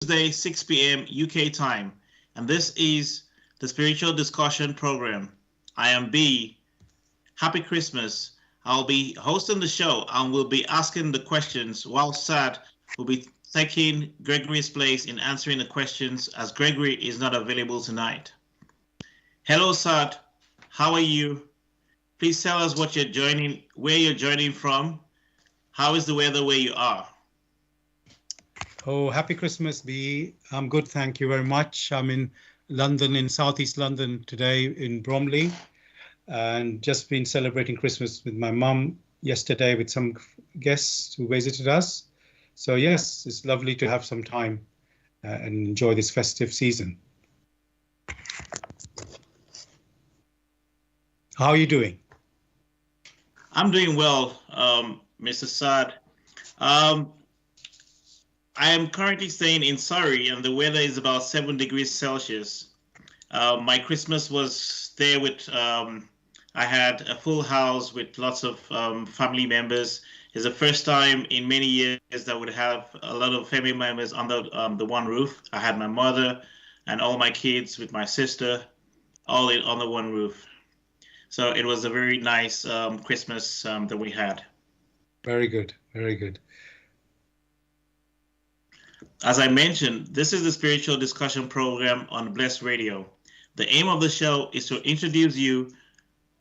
Tuesday, 6 p.m. UK time, and this is the Spiritual Discussion Program. I am B. Happy Christmas. I'll be hosting the show and will be asking the questions while Sad will be taking Gregory's place in answering the questions as Gregory is not available tonight. Hello, Sad. How are you? Please tell us where you're joining from. How is the weather where you are? Oh, happy Christmas, B. I'm good, thank you very much. I'm in London, in Southeast London today in Bromley, and just been celebrating Christmas with my mum yesterday with some guests who visited us. So yes, it's lovely to have some time and enjoy this festive season. How are you doing? I'm doing well, Mr. Saad. I am currently staying in Surrey and the weather is about 7 degrees Celsius. My Christmas was there with, I had a full house with lots of family members. It's the first time in many years that I would have a lot of family members under the one roof. I had my mother and all my kids with my sister, all under one roof. So it was a very nice Christmas that we had. Very good, very good. As I mentioned, this is the Spiritual Discussion Program on Blessed Radio. The aim of the show is to introduce you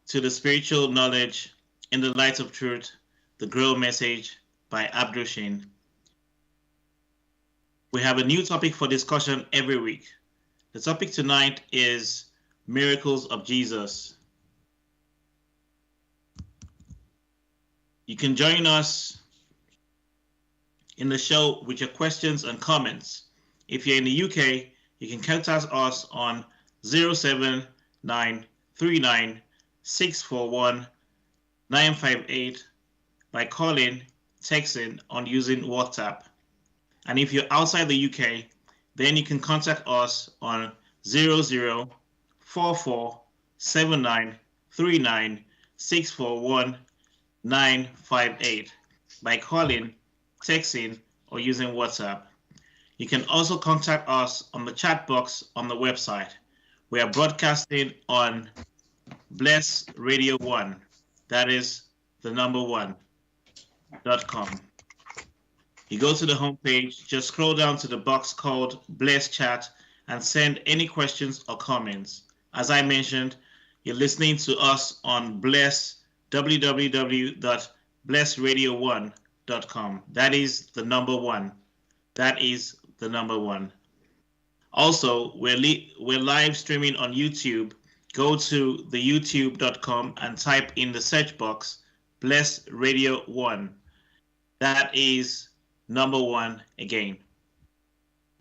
to the spiritual knowledge in the light of truth, the Grail Message by Abdushin. We have a new topic for discussion every week. The topic tonight is Miracles of Jesus. You can join us in the show with your questions and comments. If you're in the UK, you can contact us on 07939 by calling, texting, or using WhatsApp. And if you're outside the UK, then you can contact us on 00447939 by calling, texting, or using WhatsApp. You can also contact us on the chat box on the website. We are broadcasting on Bless Radio 1, that is the number 1.com. You go to the homepage, just scroll down to the box called Bless Chat and send any questions or comments. As I mentioned, you're listening to us on Bless, www.blessradio1.com. That is the number 1. That is the number 1. Also, we're live streaming on YouTube. Go to the youtube.com and type in the search box Bless Radio 1. That is number 1 again.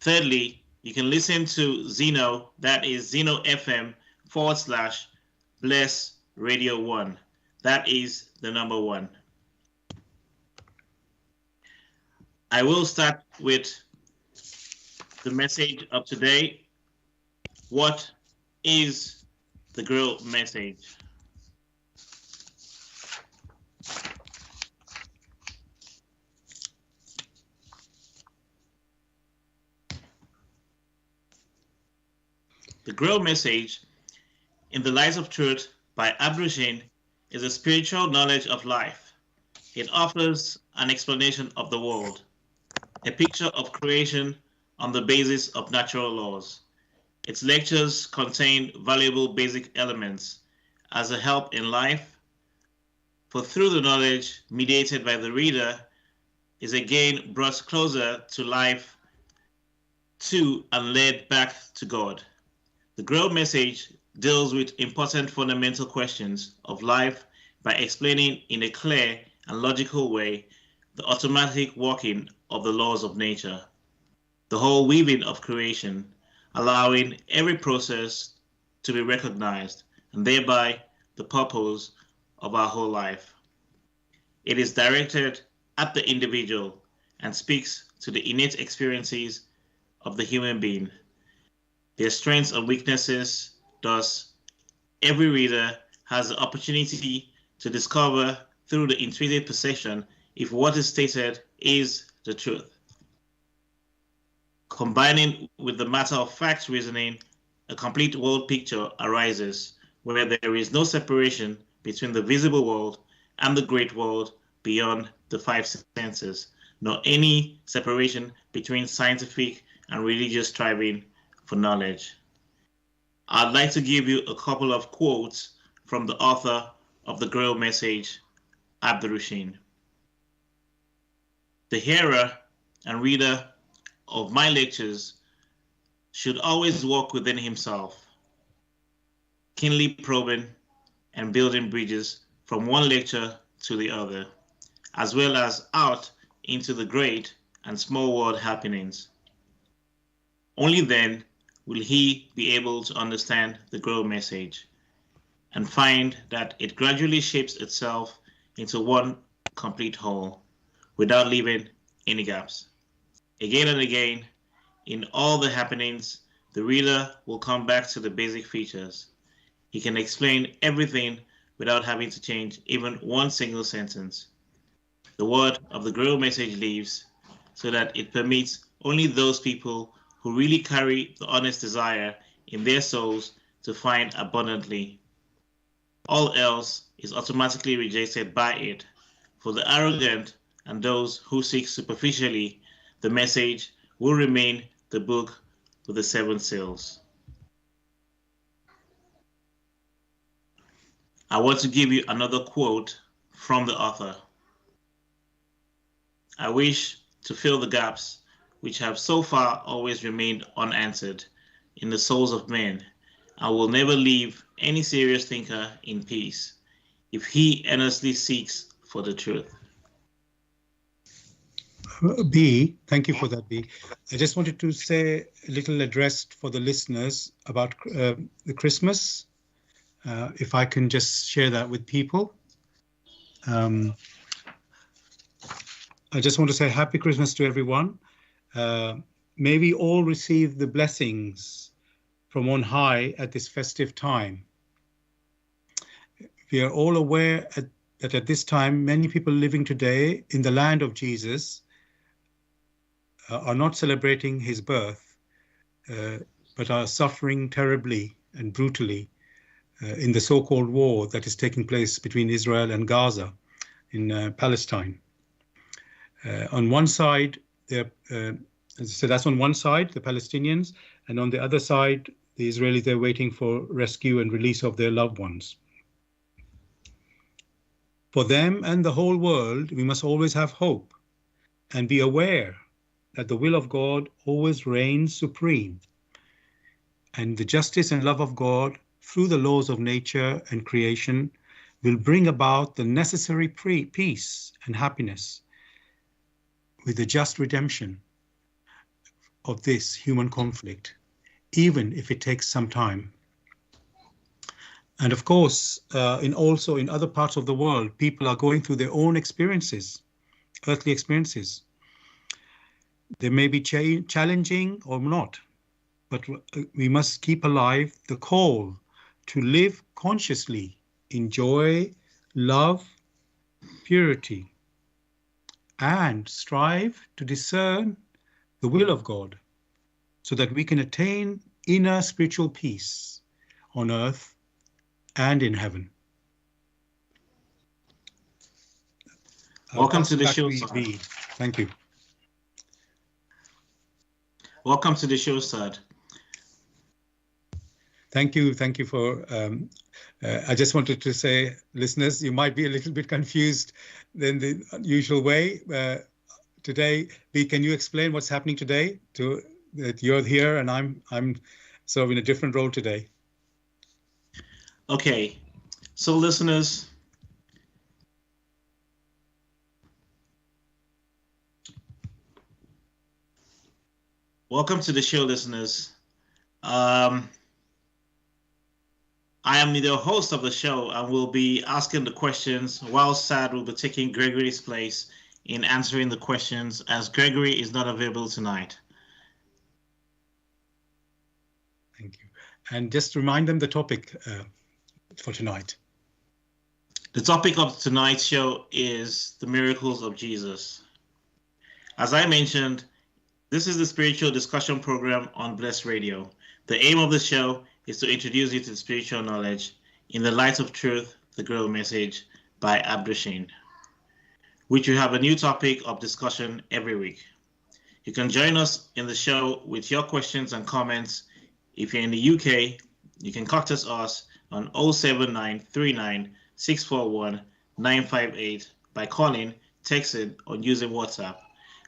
Thirdly, you can listen to Zeno. That is Zeno FM /Bless Radio 1. That is the number 1. I will start with the message of today. What is the Grail Message? The Grail Message in the Light of Truth by Abdushin is a spiritual knowledge of life. It offers an explanation of the world, a picture of creation on the basis of natural laws. Its lectures contain valuable basic elements as a help in life, for through the knowledge mediated by the reader is again brought closer to life to and led back to God. The Grail Message deals with important fundamental questions of life by explaining in a clear and logical way the automatic working of the laws of nature, the whole weaving of creation, allowing every process to be recognized, and thereby the purpose of our whole life. It is directed at the individual and speaks to the innate experiences of the human being, their strengths and weaknesses. Thus, every reader has the opportunity to discover through the intuitive perception if what is stated is the truth. Combining with the matter-of-fact reasoning, a complete world picture arises where there is no separation between the visible world and the great world beyond the five senses, nor any separation between scientific and religious striving for knowledge. I'd like to give you a couple of quotes from the author of the Grail Message, Abdurrasheen. The hearer and reader of my lectures should always walk within himself, keenly probing and building bridges from one lecture to the other, as well as out into the great and small world happenings. Only then will he be able to understand the Grail Message and find that it gradually shapes itself into one complete whole without leaving any gaps. Again and again, in all the happenings, the reader will come back to the basic features. He can explain everything without having to change even one single sentence. The word of the Grail Message lives so that it permits only those people who really carry the honest desire in their souls to find abundantly. All else is automatically rejected by it. For the arrogant and those who seek superficially, the message will remain the book with the 7 seals. I want to give you another quote from the author. I wish to fill the gaps which have so far always remained unanswered in the souls of men. I will never leave any serious thinker in peace if he earnestly seeks for the truth. B, thank you for that, B. I just wanted to say a little address for the listeners about the Christmas. If I can just share that with people. I just want to say Happy Christmas to everyone. May we all receive the blessings from on high at this festive time. We are all aware that at this time, many people living today in the land of Jesus are not celebrating his birth, but are suffering terribly and brutally in the so-called war that is taking place between Israel and Gaza in Palestine. On one side, so that's on one side, the Palestinians, and on the other side, the Israelis, they're waiting for rescue and release of their loved ones. For them and the whole world, we must always have hope and be aware that the will of God always reigns supreme, and the justice and love of God through the laws of nature and creation will bring about the necessary peace and happiness with the just redemption of this human conflict, even if it takes some time. And of course, also in other parts of the world, people are going through their own experiences, earthly experiences. They may be challenging or not, but we must keep alive the call to live consciously in joy, love, purity, and strive to discern the will of God so that we can attain inner spiritual peace on earth and in heaven. Welcome to the show, Saad. Thank you. Welcome to the show, Saad. Thank you for, I just wanted to say, listeners, you might be a little bit confused than the usual way. Today, B, can you explain what's happening today? That you're here and I'm sort of in a different role today. Okay, so listeners, welcome to the show, listeners. I am the host of the show and will be asking the questions while Saad will be taking Gregory's place in answering the questions as Gregory is not available tonight. Thank you. And just remind them the topic for tonight. The topic of tonight's show is the miracles of Jesus. As I mentioned This is the spiritual discussion program on Bless Radio. The aim of the show is to introduce you to spiritual knowledge in the light of truth, the Grail Message by Abdushin, which will have a new topic of discussion every week. You can join us in the show with your questions and comments. If you're in the UK, you can contact us on 07939 641 958 by calling, texting, or using WhatsApp.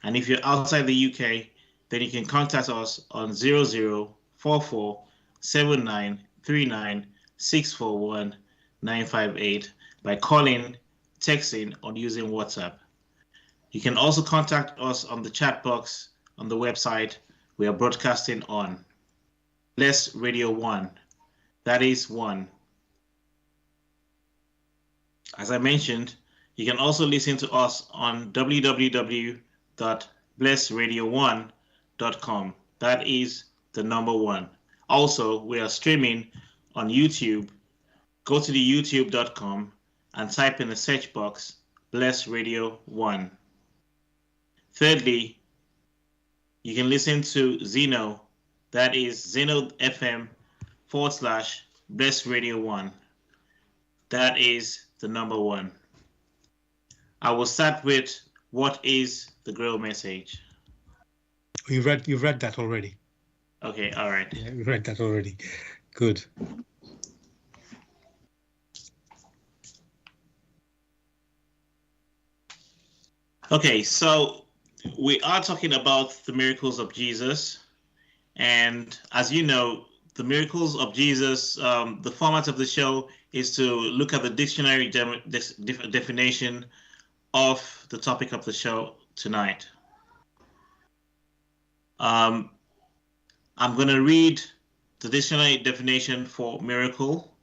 And if you're outside the UK, then you can contact us on 0044 7939 641 958 by calling, texting, or using WhatsApp. You can also contact us on the chat box on the website we are broadcasting on. Bless Radio 1. That is 1. As I mentioned, you can also listen to us on www.blessradio1.com. That is the number 1. Also, we are streaming on YouTube. Go to the youtube.com and type in the search box Bless Radio 1. Thirdly, you can listen to Zeno. That is Zeno FM / Bless Radio 1. That is the number 1. I will start with what is the Grail Message. You've read that already. Okay, all right. Yeah, you've read that already. Good. Okay, so we are talking about the miracles of Jesus. And as you know, the miracles of Jesus, the format of the show is to look at the dictionary definition of the topic of the show tonight. I'm going to read the dictionary definition for miracle: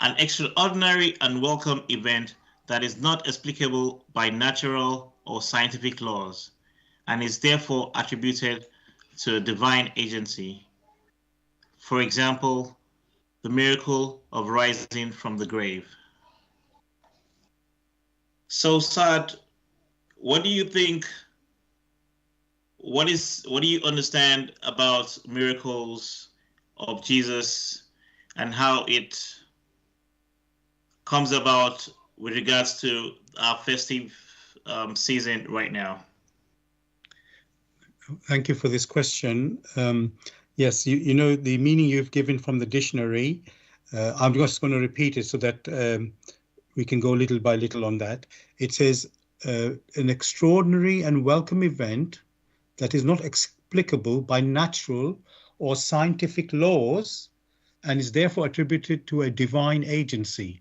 an extraordinary and welcome event that is not explicable by natural or scientific laws and is therefore attributed to a divine agency. For example, the miracle of rising from the grave. So, Saad, what do you think? What do you understand about miracles of Jesus and how it comes about with regards to our festive season right now? Thank you for this question. Yes, you know the meaning you've given from the dictionary. I'm just going to repeat it so that we can go little by little on that. It says an extraordinary and welcome event that is not explicable by natural or scientific laws and is therefore attributed to a divine agency.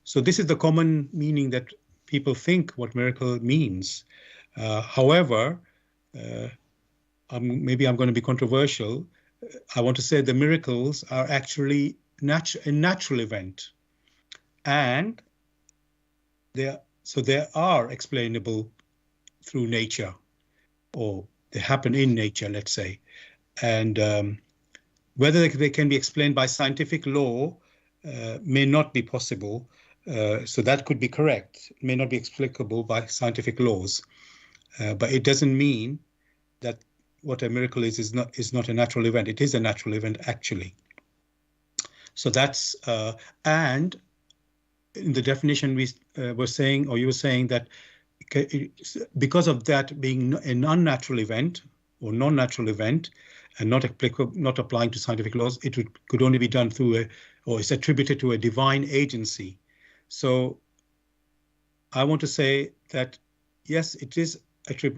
So this is the common meaning that people think what miracle means. However, maybe I'm going to be controversial. I want to say the miracles are actually a natural event, and they are explainable through nature, or they happen in nature, let's say. And whether they can be explained by scientific law may not be possible. So that could be correct. It may not be explicable by scientific laws, but it doesn't mean that what a miracle is not a natural event. It is a natural event, actually. So that's and in the definition we were saying, or you were saying, that because of that being an unnatural event or non-natural event and not applicable, not applying to scientific laws, it could only be done through or is attributed to a divine agency. So I want to say that yes, it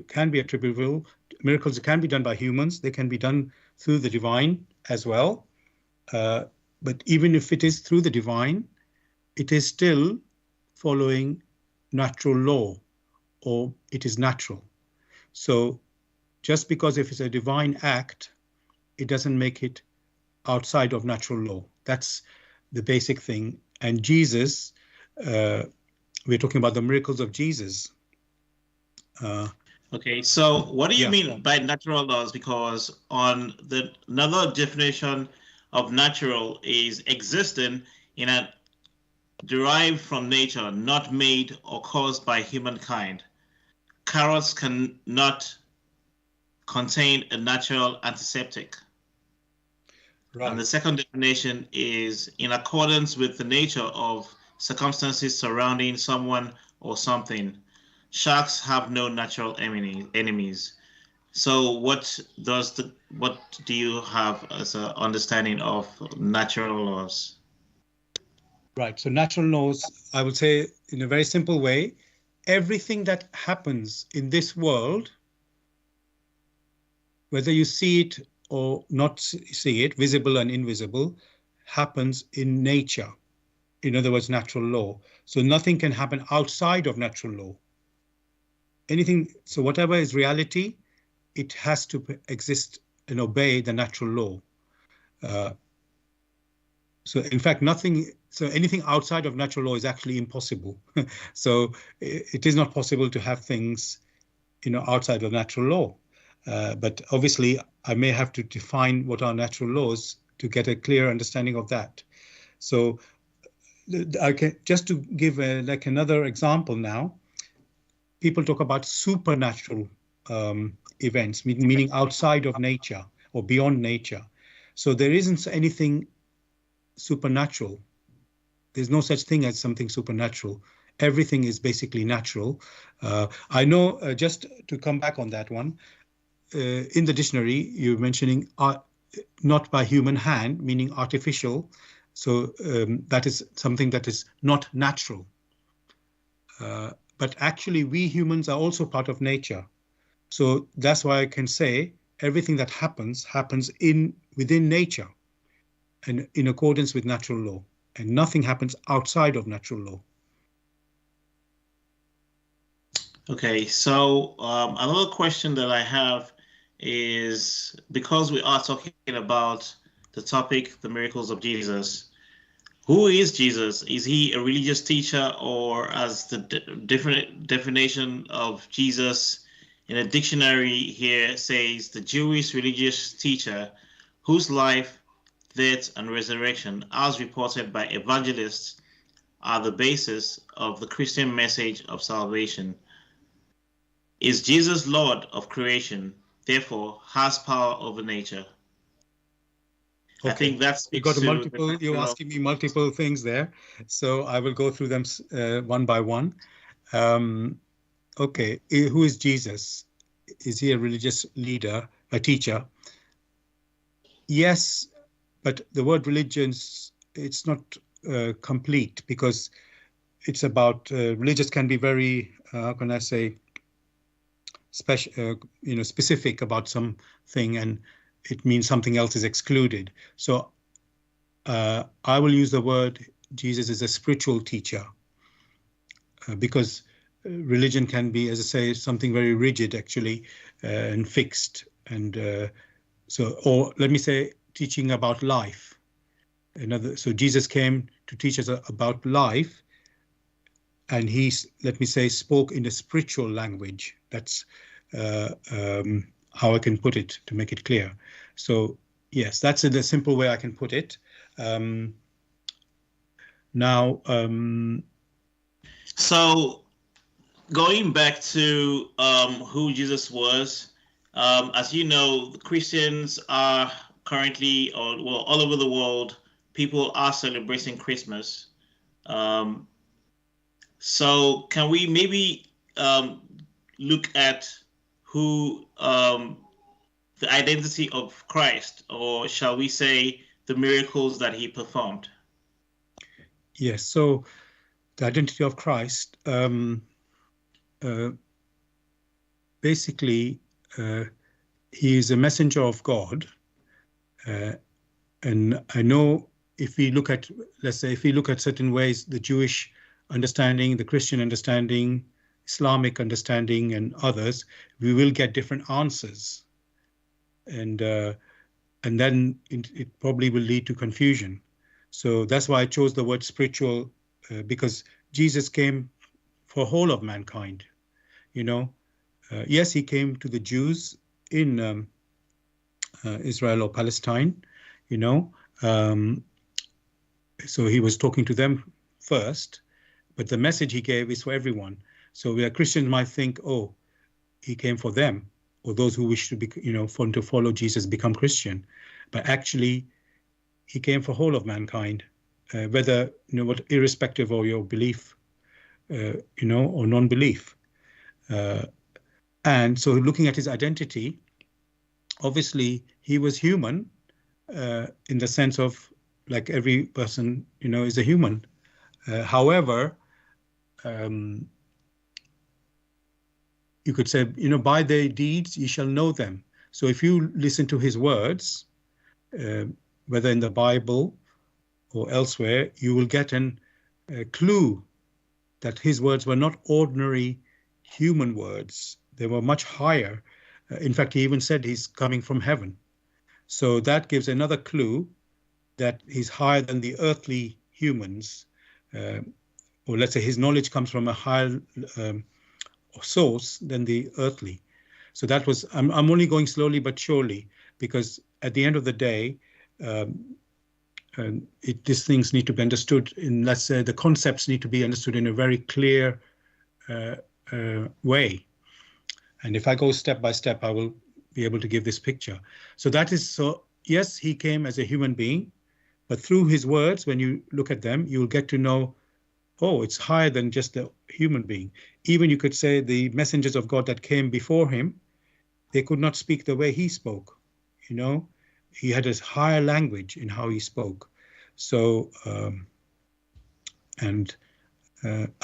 can be attributable. Miracles can be done by humans. They can be done through the divine as well. But even if it is through the divine, it is still following natural law, or it is natural. So just because if it's a divine act, it doesn't make it outside of natural law. That's the basic thing. And Jesus, we're talking about the miracles of Jesus. Okay, so what do you mean by natural laws? Because on another definition of natural is existing in a derived from nature, not made or caused by humankind. Carrots cannot contain a natural antiseptic. Right. And the second definition is in accordance with the nature of circumstances surrounding someone or something. Sharks have no natural enemies. So what do you have as an understanding of natural laws? Right. So natural laws, I would say in a very simple way, everything that happens in this world, whether you see it or not see it, visible and invisible, happens in nature. In other words, natural law. So nothing can happen outside of natural law. Anything, so whatever is reality, it has to exist and obey the natural law. So in fact, anything outside of natural law is actually impossible. So it is not possible to have things, outside of natural law. But obviously, I may have to define what are natural laws to get a clear understanding of that. So I can just to give like another example now. People talk about supernatural events, meaning outside of nature or beyond nature. So there isn't anything supernatural. There's no such thing as something supernatural. Everything is basically natural. I know, just to come back on that one, in the dictionary, you're mentioning not by human hand, meaning artificial. So that is something that is not natural. But actually, we humans are also part of nature. So that's why I can say everything that happens within nature and in accordance with natural law. And nothing happens outside of natural law. Okay, so another question that I have is, because we are talking about the topic, the miracles of Jesus, who is Jesus? Is he a religious teacher, or, as the different definition of Jesus in a dictionary here says, the Jewish religious teacher whose life, death, and resurrection, as reported by evangelists, are the basis of the Christian message of salvation? Is Jesus Lord of creation, therefore has power over nature? Okay. I think that speaks to you're asking me multiple things there, so I will go through them one by one. Okay, who is Jesus? Is he a religious leader, a teacher? Yes, but the word religions, it's not complete, because it's about religious can be very, how can I say, specific about something, and it means something else is excluded. So I will use the word Jesus is a spiritual teacher, because religion can be, as I say, something very rigid actually, and fixed. And or let me say, teaching about life. So Jesus came to teach us about life, and he, let me say, spoke in a spiritual language. That's how I can put it to make it clear. So yes, that's in the simple way I can put it. So going back to who Jesus was, as you know, Christians are currently, all over the world, people are celebrating Christmas. So can we maybe look at who the identity of Christ, or shall we say the miracles that he performed? Yes, so the identity of Christ, basically, he is a messenger of God. And I know if we look at, let's say, if we look at certain ways, the Jewish understanding, the Christian understanding, Islamic understanding, and others, we will get different answers. And then it probably will lead to confusion. So that's why I chose the word spiritual, because Jesus came for whole of mankind. Yes, he came to the Jews in Israel or Palestine, so he was talking to them first, but the message he gave is for everyone. So we Christians might think, oh, he came for them. or those who wish to be, to follow Jesus become Christian. But actually, he came for whole of mankind, whether, irrespective of your belief, or non-belief. And so looking at his identity, obviously he was human, in the sense of, like every person, is a human. However, you could say, by their deeds ye shall know them. So if you listen to his words, whether in the Bible or elsewhere, you will get a clue that his words were not ordinary human words. They were much higher. In fact, he even said he's coming from heaven. So that gives another clue that he's higher than the earthly humans, or let's say his knowledge comes from a higher source than the earthly. So that was, I'm only going slowly but surely, because at the end of the day, these things need to be understood in, let's say, the concepts need to be understood in a very clear way. And if I go step by step, I will be able to give this picture. So that is, so yes, he came as a human being, but through his words, when you look at them, you'll get to know, oh, it's higher than just a human being. Even you could say the messengers of God that came before him, they could not speak the way he spoke. He had a higher language in how he spoke. So, I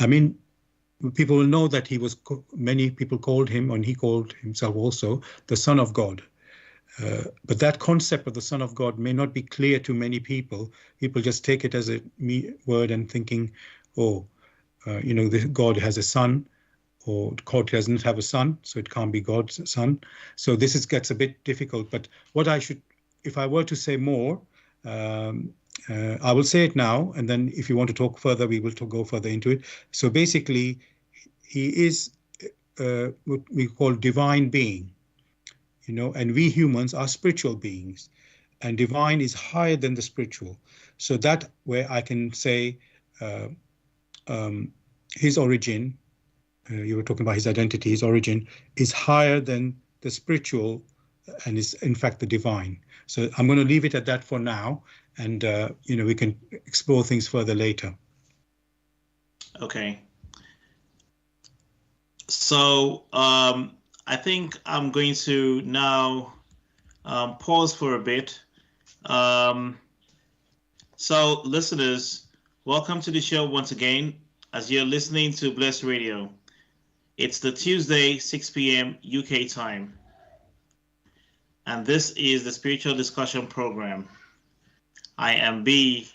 mean, people will know that he was, many people called him, and he called himself also, the Son of God. But that concept of the Son of God may not be clear to many people. People just take it as a word and thinking, oh, God has a son, or God doesn't have a son, so it can't be God's son. So this gets a bit difficult. But what I should, if I were to say more, I will say it now, and then if you want to talk further, we will go further into it. So basically, he is what we call divine being, and we humans are spiritual beings, and divine is higher than the spiritual. So that way I can say his origin, you were talking about his identity, his origin is higher than the spiritual and is in fact the divine. So I'm going to leave it at that for now, and we can explore things further later. Okay. So I think I'm going to now pause for a bit. So listeners, welcome to the show once again, as you're listening to Bless Radio. It's the Tuesday, 6 p.m. UK time. And this is the Spiritual Discussion Program. I am B.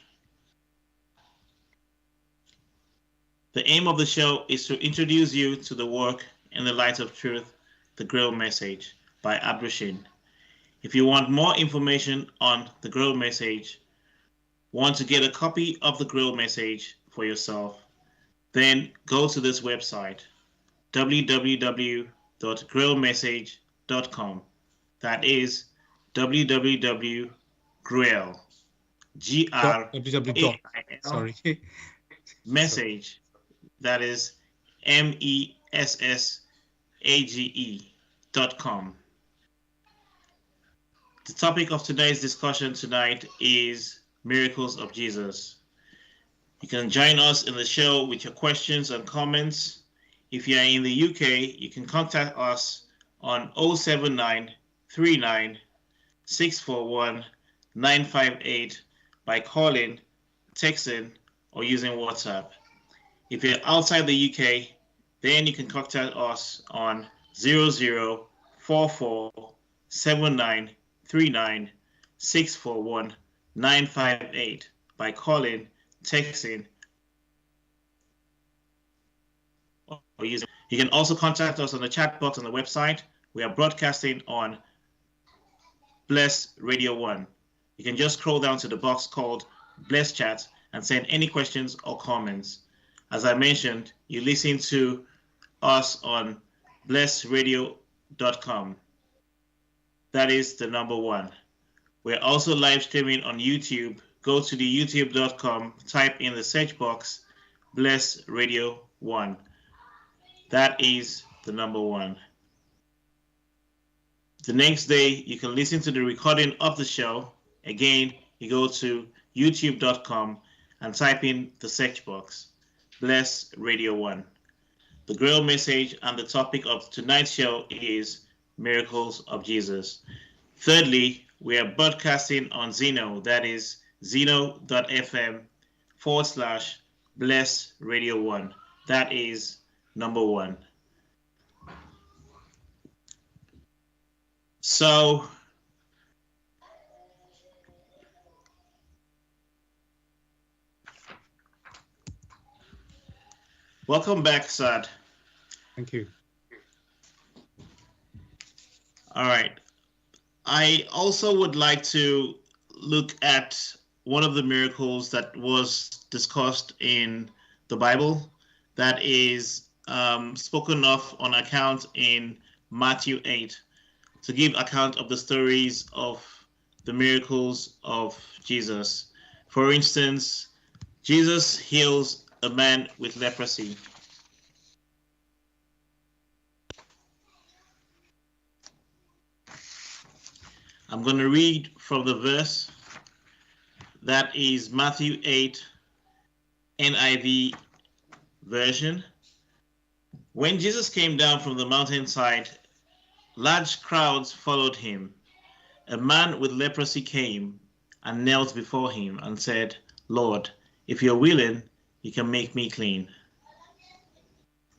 The aim of the show is to introduce you to the work In the Light of Truth, the Grail Message by Abdushin. If you want more information on the Grail Message, want to get a copy of the Grail Message for yourself, then go to this website, www.grailmessage.com. That is www.grail, G-R-A-I-L, Sorry. message, that is message.com. The topic of today's discussion tonight is miracles of Jesus. You can join us in the show with your questions and comments. If you are in the UK, you can contact us on 079 39 641 958 by calling, texting, or using WhatsApp. If you're outside the UK, then you can contact us on 0044 79 39 641 958 by calling, texting, or using. You can also contact us on the chat box on the website. We are broadcasting on Bless Radio 1. You can just scroll down to the box called Bless Chat and send any questions or comments. As I mentioned, you listen to us on blessradio.com. That is the number 1. We're also live streaming on YouTube. Go to the youtube.com, type in the search box, Bless Radio 1. That is the number 1. The next day, you can listen to the recording of the show. Again, you go to youtube.com and type in the search box, Bless Radio 1. The Grail Message and the topic of tonight's show is Miracles of Jesus. Thirdly, we are broadcasting on Zeno, that is zeno.fm/Bless Radio 1. That is number 1. So, welcome back, Saad. Thank you. All right. I also would like to look at one of the miracles that was discussed in the Bible that is spoken of on account in Matthew 8, to give account of the stories of the miracles of Jesus. For instance, Jesus heals a man with leprosy. I'm going to read from the verse. That is Matthew 8, NIV version. When Jesus came down from the mountainside, large crowds followed him. A man with leprosy came and knelt before him and said, "Lord, if you're willing, you can make me clean."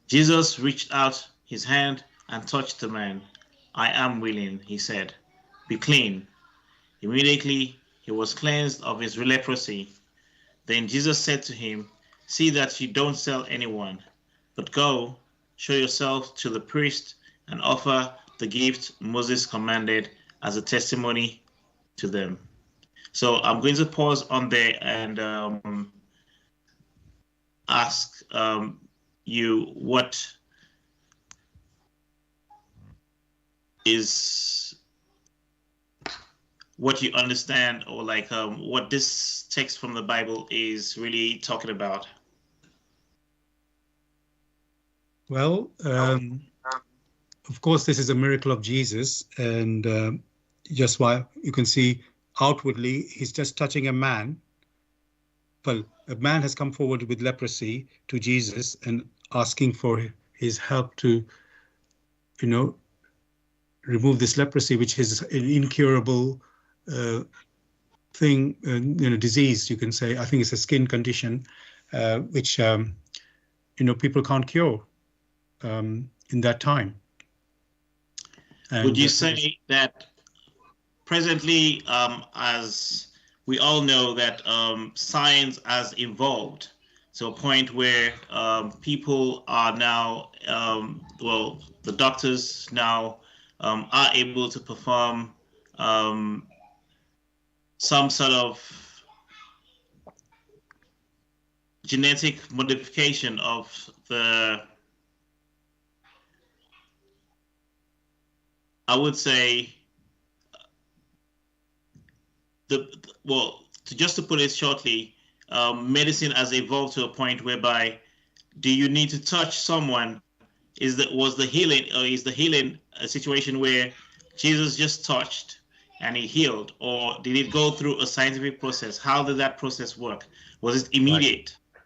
Jesus reached out his hand and touched the man. "I am willing," he said. "Be clean." Immediately he was cleansed of his leprosy. Then Jesus said to him, "See that you don't tell anyone, but go, show yourself to the priest and offer the gift Moses commanded as a testimony to them." So I'm going to pause on there and ask you what you understand, or like what this text from the Bible is really talking about. Well, of course, this is a miracle of Jesus, and just why you can see outwardly, he's just touching a man. Well, a man has come forward with leprosy to Jesus and asking for his help to, remove this leprosy, which is an incurable thing, disease, you can say. I think it's a skin condition, which, people can't cure in that time. And would you say that presently, as we all know, that science has evolved to a point where people are now, the doctors now are able to perform some sort of genetic modification of I would say, just to put it shortly, medicine has evolved to a point whereby, do you need to touch someone? Is the healing a situation where Jesus just touched and he healed, or did it go through a scientific process? How did that process work? Was it immediate? Right.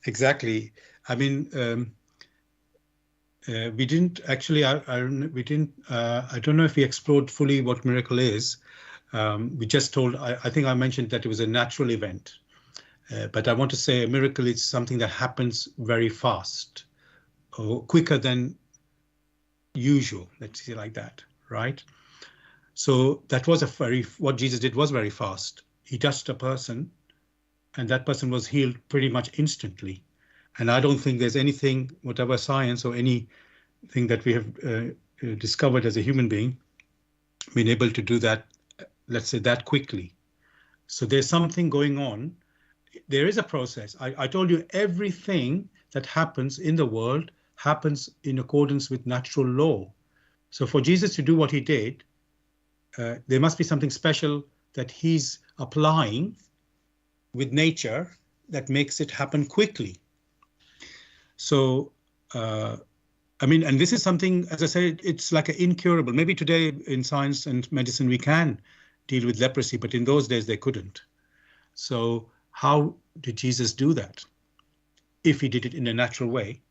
Exactly. I mean, we didn't actually. We didn't. I don't know if we explored fully what miracle is. We just told. I think I mentioned that it was a natural event, but I want to say a miracle is something that happens very fast, or quicker than usual. Let's say like that, right? So that was what Jesus did was very fast. He touched a person, and that person was healed pretty much instantly. And I don't think there's anything, whatever science or anything that we have discovered as a human being, been able to do that, let's say, that quickly. So there's something going on. There is a process. I told you everything that happens in the world happens in accordance with natural law. So for Jesus to do what he did, there must be something special that he's applying with nature that makes it happen quickly. So I mean, and this is something, as I said, it's like an incurable. Maybe today in science and medicine we can deal with leprosy, but in those days they couldn't. So how did Jesus do that if he did it in a natural way?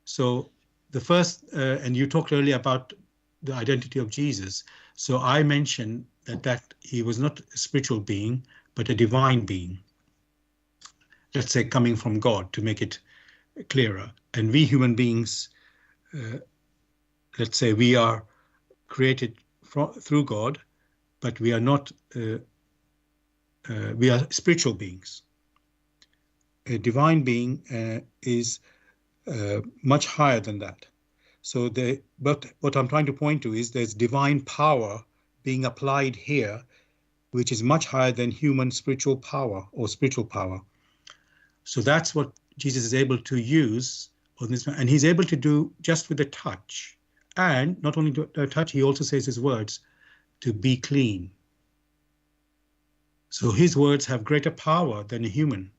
So the first, and you talked earlier about the identity of Jesus. So I mentioned that he was not a spiritual being, but a divine being. Let's say coming from God, to make it clearer. And we human beings, let's say we are created through God, but we are not, we are spiritual beings. A divine being is much higher than that. So but what I'm trying to point to is there's divine power being applied here, which is much higher than human spiritual power or spiritual power. So that's what Jesus is able to use on this, and he's able to do just with a touch. And not only to touch, he also says his words, to be clean. So his words have greater power than a human.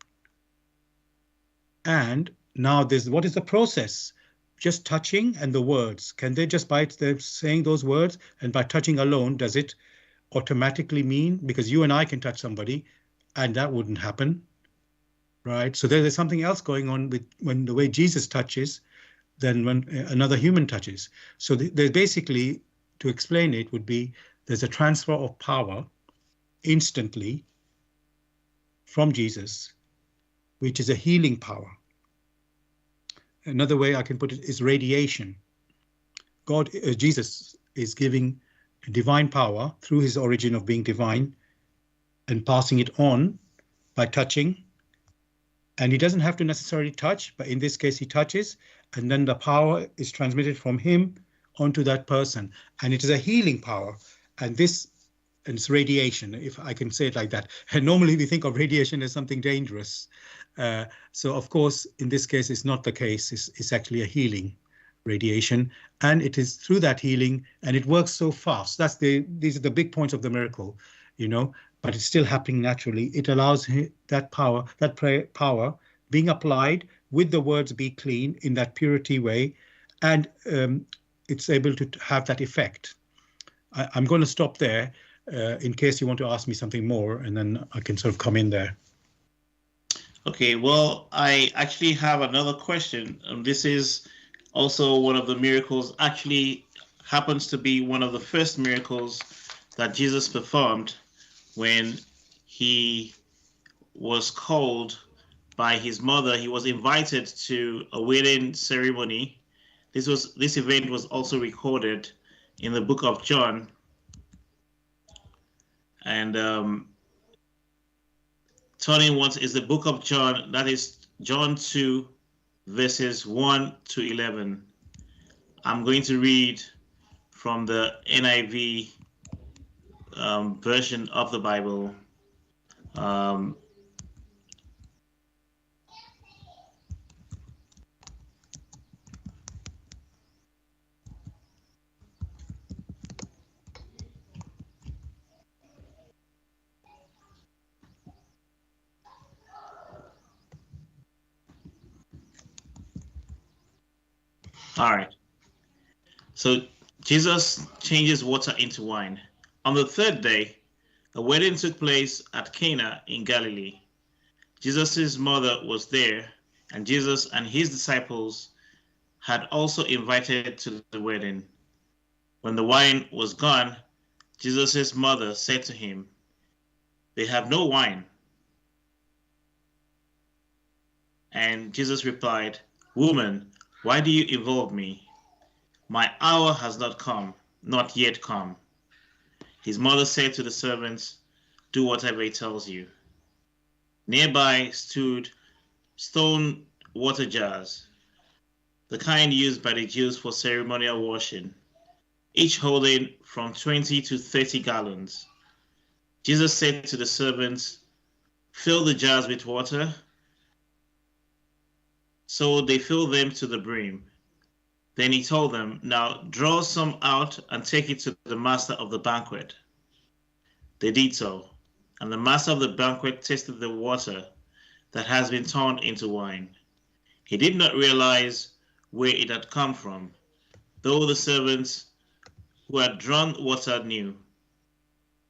And now what is the process? Just touching and the words. Can they just by saying those words and by touching alone, does it automatically mean? Because you and I can touch somebody and that wouldn't happen, right? So there's something else going on with when the way Jesus touches than when another human touches. So there's basically, to explain it, would be there's a transfer of power instantly from Jesus, which is a healing power. Another way I can put it is radiation. Jesus is giving divine power through his origin of being divine and passing it on by touching. And he doesn't have to necessarily touch, but in this case he touches, and then the power is transmitted from him onto that person. And it is a healing power. And it's radiation, if I can say it like that. And normally we think of radiation as something dangerous. So of course, in this case, it's not the case. It's actually a healing radiation. And it is through that healing, and it works so fast. These are the big points of the miracle, but it's still happening naturally. It allows that power being applied with the words "be clean" in that purity way, and it's able to have that effect. I'm going to stop there in case you want to ask me something more, and then I can sort of come in there. Okay, well, I actually have another question. This is also one of the miracles, actually happens to be one of the first miracles that Jesus performed when he was called by his mother. He was invited to a wedding ceremony. This event was also recorded in the book of John. And turning once is the book of John, that is John 2, verses 1 to 11. I'm going to read from the NIV version of the Bible. All right. So Jesus changes water into wine. On the third day, a wedding took place at Cana in Galilee. Jesus' mother was there, and Jesus and his disciples had also invited to the wedding. When the wine was gone, Jesus' mother said to him, "They have no wine." And Jesus replied, "Woman, why do you involve me? My hour has not yet come." His mother said to the servants, "Do whatever he tells you." Nearby stood stone water jars, the kind used by the Jews for ceremonial washing, each holding from 20 to 30 gallons. Jesus said to the servants, "Fill the jars with water." So they filled them to the brim. Then he told them, "Now draw some out and take it to the master of the banquet." They did so, and the master of the banquet tasted the water that has been turned into wine. He did not realize where it had come from, though the servants who had drawn water knew.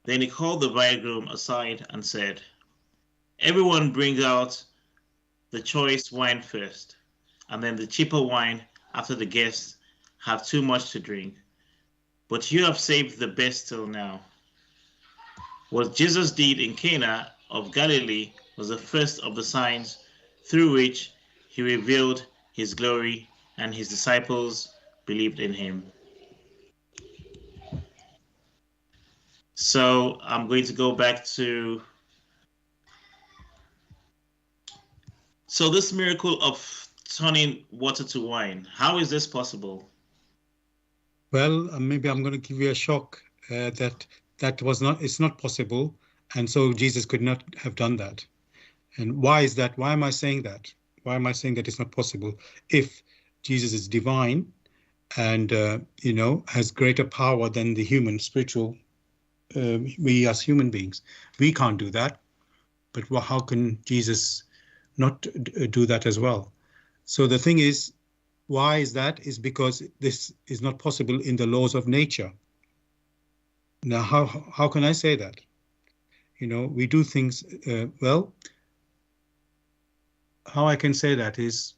Then he called the bridegroom aside and said, "Everyone brings out the choice wine first, and then the cheaper wine after the guests have too much to drink. But you have saved the best till now." What Jesus did in Cana of Galilee was the first of the signs through which he revealed his glory, and his disciples believed in him. So I'm going to go back to, so this miracle of turning water to wine, how is this possible? Well, maybe I'm going to give you a shock that it's not possible, and so Jesus could not have done that. And why is that? Why am I saying that? Why am I saying that it's not possible? If Jesus is divine and has greater power than the human spiritual, we as human beings, we can't do that. But how can Jesus not do that as well? So the thing is, why is that? Is because this is not possible in the laws of nature. Now, how can I say that? We do things, well, how I can say that is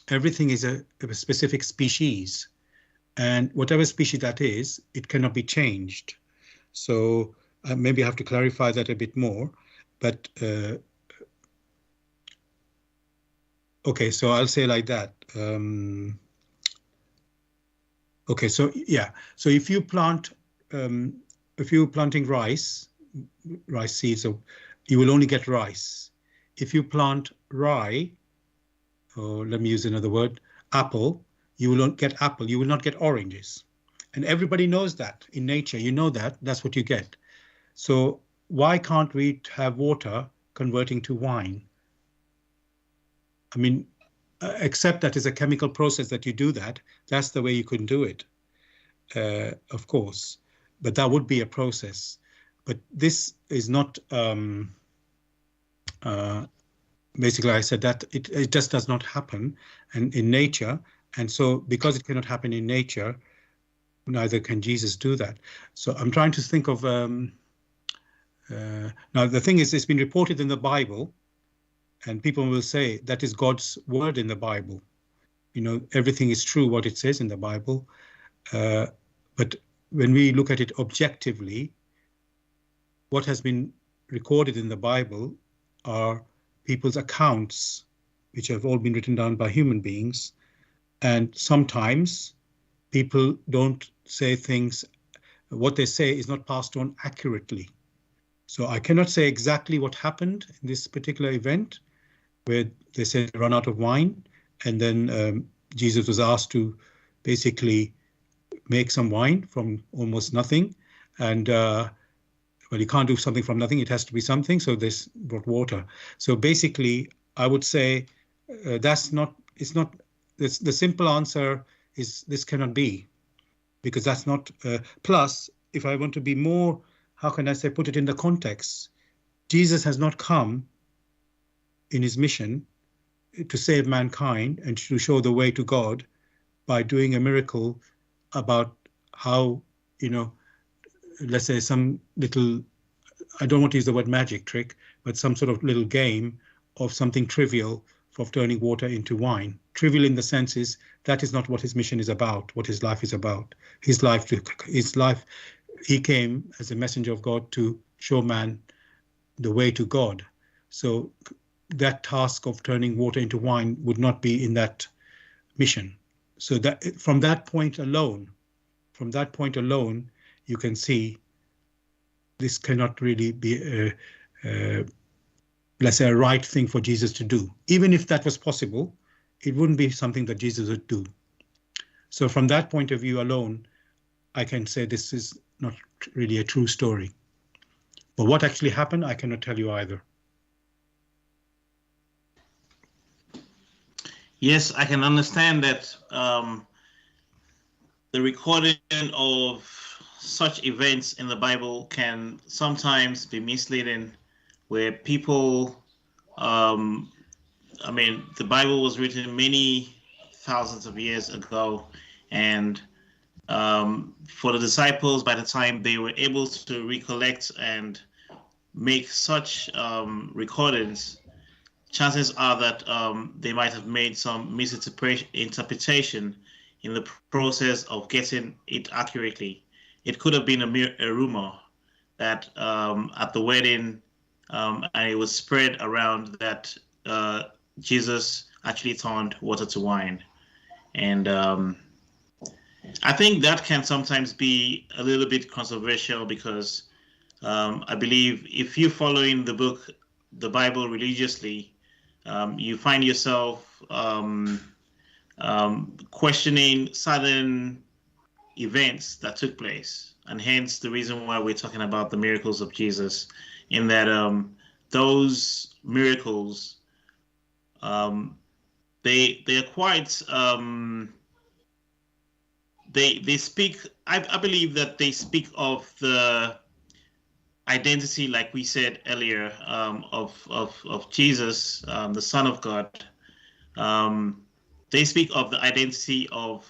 everything is a specific species, and whatever species that is, it cannot be changed. So maybe I have to clarify that a bit more, but okay, so I'll say like that. Okay, so yeah, so if you're planting rice seeds, so you will only get rice. If you plant rye, or let me use another word, apple, you will not get apple, you will not get oranges. And everybody knows that in nature, that's what you get. So why can't we have water converting to wine? I mean, except that is a chemical process that you do that. That's the way you couldn't do it, of course. But that would be a process. But this is not, basically I said that it just does not happen in nature. And so because it cannot happen in nature, neither can Jesus do that. So I'm trying to think of, now the thing is, it's been reported in the Bible, and people will say that is God's word in the Bible. Everything is true what it says in the Bible. But when we look at it objectively, what has been recorded in the Bible are people's accounts, which have all been written down by human beings. And sometimes people don't say things, what they say is not passed on accurately. So I cannot say exactly what happened in this particular event, where they said run out of wine, and then Jesus was asked to basically make some wine from almost nothing. And well, you can't do something from nothing, it has to be something, so this brought water. So basically, I would say the simple answer is this cannot be, because that's not, plus, if I want to be more, how can I say, put it in the context, Jesus has not come in his mission to save mankind and to show the way to God by doing a miracle about how, let's say some little, I don't want to use the word magic trick, but some sort of little game of something trivial for turning water into wine. Trivial in the sense is that is not what his mission is about, what his life is about. His life, he came as a messenger of God to show man the way to God. So that task of turning water into wine would not be in that mission. So that from that point alone, you can see this cannot really be let's say a right thing for Jesus to do. Even if that was possible, it wouldn't be something that Jesus would do. So from that point of view alone, I can say this is not really a true story. But what actually happened, I cannot tell you either. Yes, I can understand that the recording of such events in the Bible can sometimes be misleading, where people, I mean, the Bible was written many thousands of years ago. And for the disciples, by the time they were able to recollect and make such recordings, chances are that they might have made some misinterpretation in the process of getting it accurately. It could have been a rumor that at the wedding, and it was spread around that Jesus actually turned water to wine. And I think that can sometimes be a little bit controversial because I believe if you're following the Bible religiously, you find yourself questioning certain events that took place, and hence the reason why we're talking about the miracles of Jesus, in that those miracles, they're quite they speak. I believe that they speak of the identity, like we said earlier, of Jesus, the Son of God. They speak of the identity of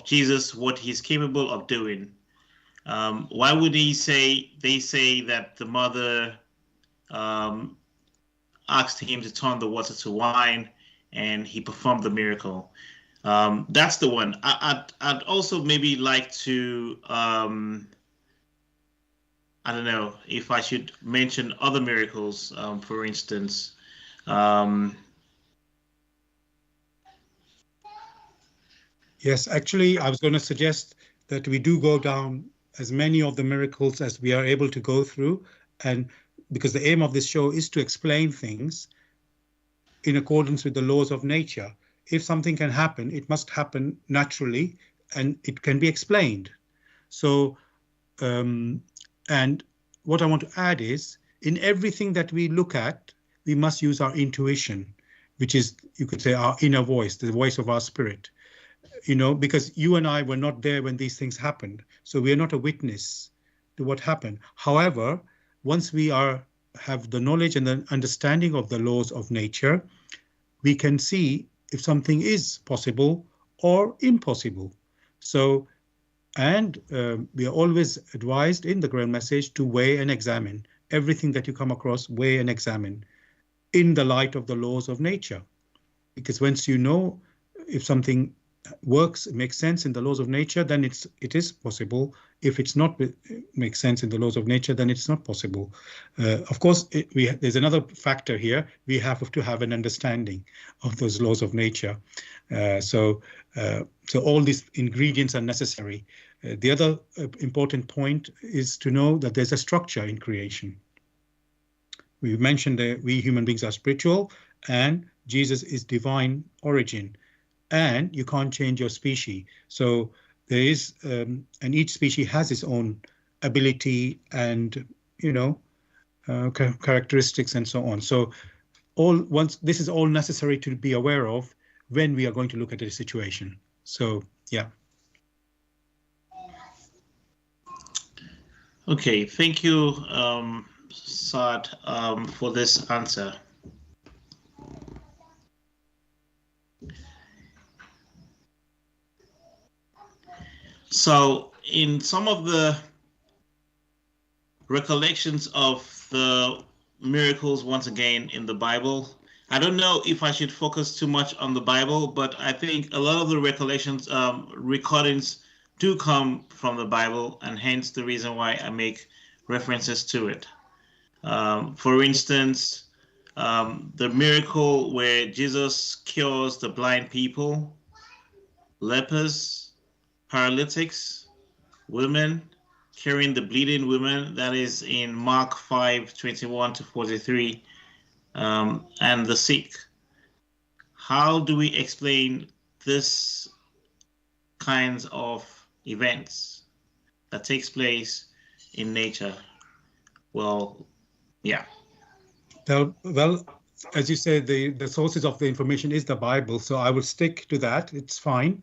Jesus, what he's capable of doing. Why would they say that the mother asked him to turn the water to wine and he performed the miracle? That's the one. I'd also maybe like to, I don't know if I should mention other miracles, for instance. Yes, actually, I was going to suggest that we do go down as many of the miracles as we are able to go through, and because the aim of this show is to explain things in accordance with the laws of nature. If something can happen, it must happen naturally, and it can be explained. So, and what I want to add is, in everything that we look at, we must use our intuition, which is, you could say, our inner voice, the voice of our spirit. You know, because you and I were not there when these things happened, so we are not a witness to what happened. However, once we have the knowledge and the understanding of the laws of nature, we can see if something is possible or impossible. So, and we are always advised in the Grail Message to weigh and examine everything that you come across, weigh and examine in the light of the laws of nature. Because once you know if something works, makes sense in the laws of nature, then it is possible. If it's not makes sense in the laws of nature, then it's not possible. Of course, there's another factor here. We have to have an understanding of those laws of nature. So all these ingredients are necessary. The other important point is to know that there's a structure in creation. We mentioned that we human beings are spiritual, and Jesus is divine origin. And you can't change your species. So there is, and each species has its own ability and, you know, characteristics and so on. So this is all necessary to be aware of when we are going to look at a situation. So, yeah. Okay, thank you, Saad, for this answer. So in some of the recollections of the miracles, once again, in the Bible, I don't know if I should focus too much on the Bible, but I think a lot of the recollections, recordings do come from the Bible, and hence the reason why I make references to it. For instance, the miracle where Jesus cures the blind people, lepers, paralytics, women, curing the bleeding women, that is in Mark 5:21-43, and the sick. How do we explain this kinds of events that takes place in nature? Well, yeah. Well, as you say, the sources of the information is the Bible, so I will stick to that. It's fine.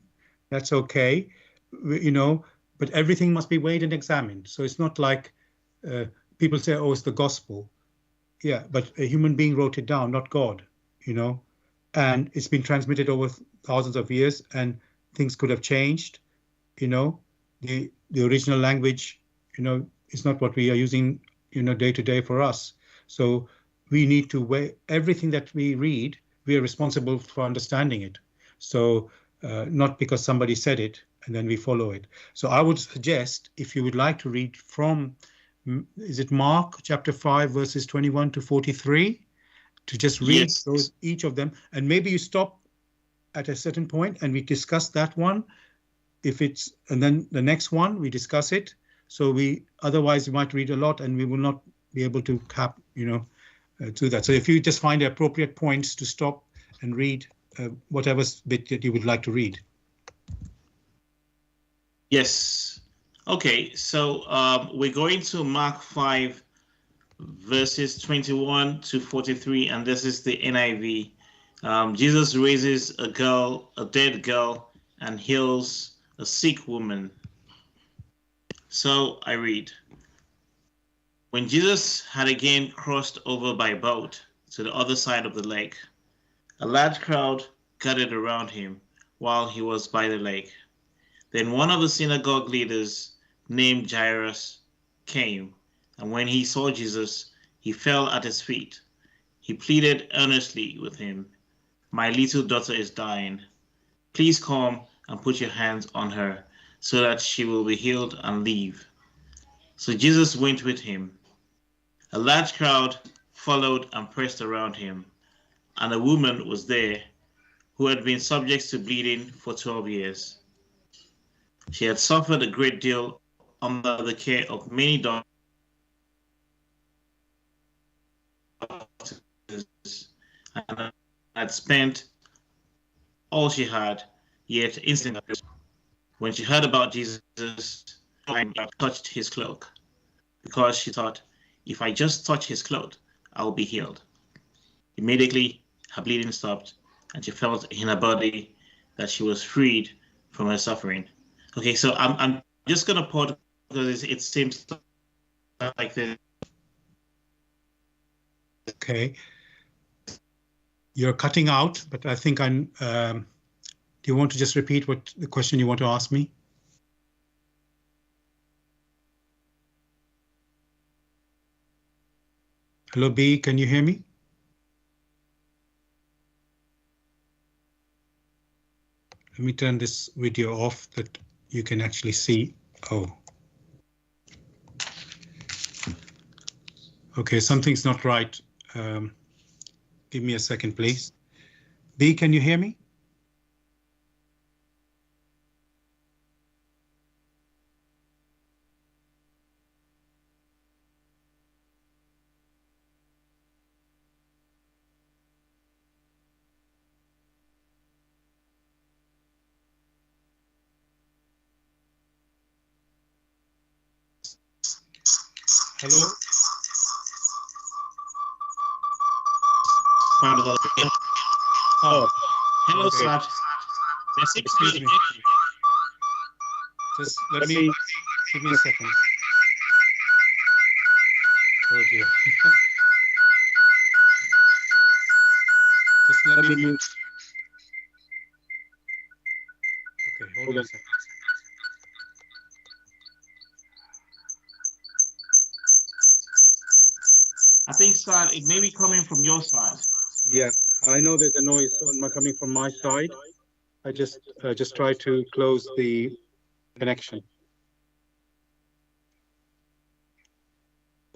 That's okay. You know, but everything must be weighed and examined. So it's not like people say, oh, it's the gospel. Yeah, but a human being wrote it down, not God, you know. and it's been transmitted over thousands of years, and things could have changed. The original language, is not what we are using, day to day for us. So we need to weigh everything that we read. We are responsible for understanding it. So not because somebody said it and then we follow it. So I would suggest, if you would like to read from, is it Mark chapter 5 verses 21 to 43, to just read those, each of them, and maybe you stop at a certain point and we discuss that one. And then the next one we discuss it. So otherwise we might read a lot and we will not be able to do that. So if you just find the appropriate points to stop and read whatever bit that you would like to read. Yes. Okay, so we're going to Mark 5 verses 21 to 43, and this is the NIV. Jesus raises a dead girl, and heals a sick woman. So I read. When Jesus had again crossed over by boat to the other side of the lake, a large crowd gathered around him while he was by the lake. Then one of the synagogue leaders, named Jairus, came, and when he saw Jesus, he fell at his feet. He pleaded earnestly with him, "My little daughter is dying. Please come and put your hands on her, so that she will be healed and live." So Jesus went with him. A large crowd followed and pressed around him, and a woman was there who had been subject to bleeding for 12 years. She had suffered a great deal under the care of many doctors and had spent all she had, yet instantly, when she heard about Jesus, she touched his cloak, because she thought, "If I just touch his cloak, I will be healed." Immediately, her bleeding stopped, and she felt in her body that she was freed from her suffering. Okay, so I'm just going to pause because it seems like this. Okay. You're cutting out, but I think do you want to just repeat what the question you want to ask me? Hello, B, can you hear me? Let me turn this video off that you can actually see. Oh. Okay, something's not right. Give me a second, please. B, can you hear me? Hello? Oh, hello, okay. Saad. Excuse me. Just let me, give me a second. Oh dear. Just let me mute. Okay, hold on a second. I think, Saad, it may be coming from your side. Yeah, I know there's a noise coming from my side. I just try to close the connection.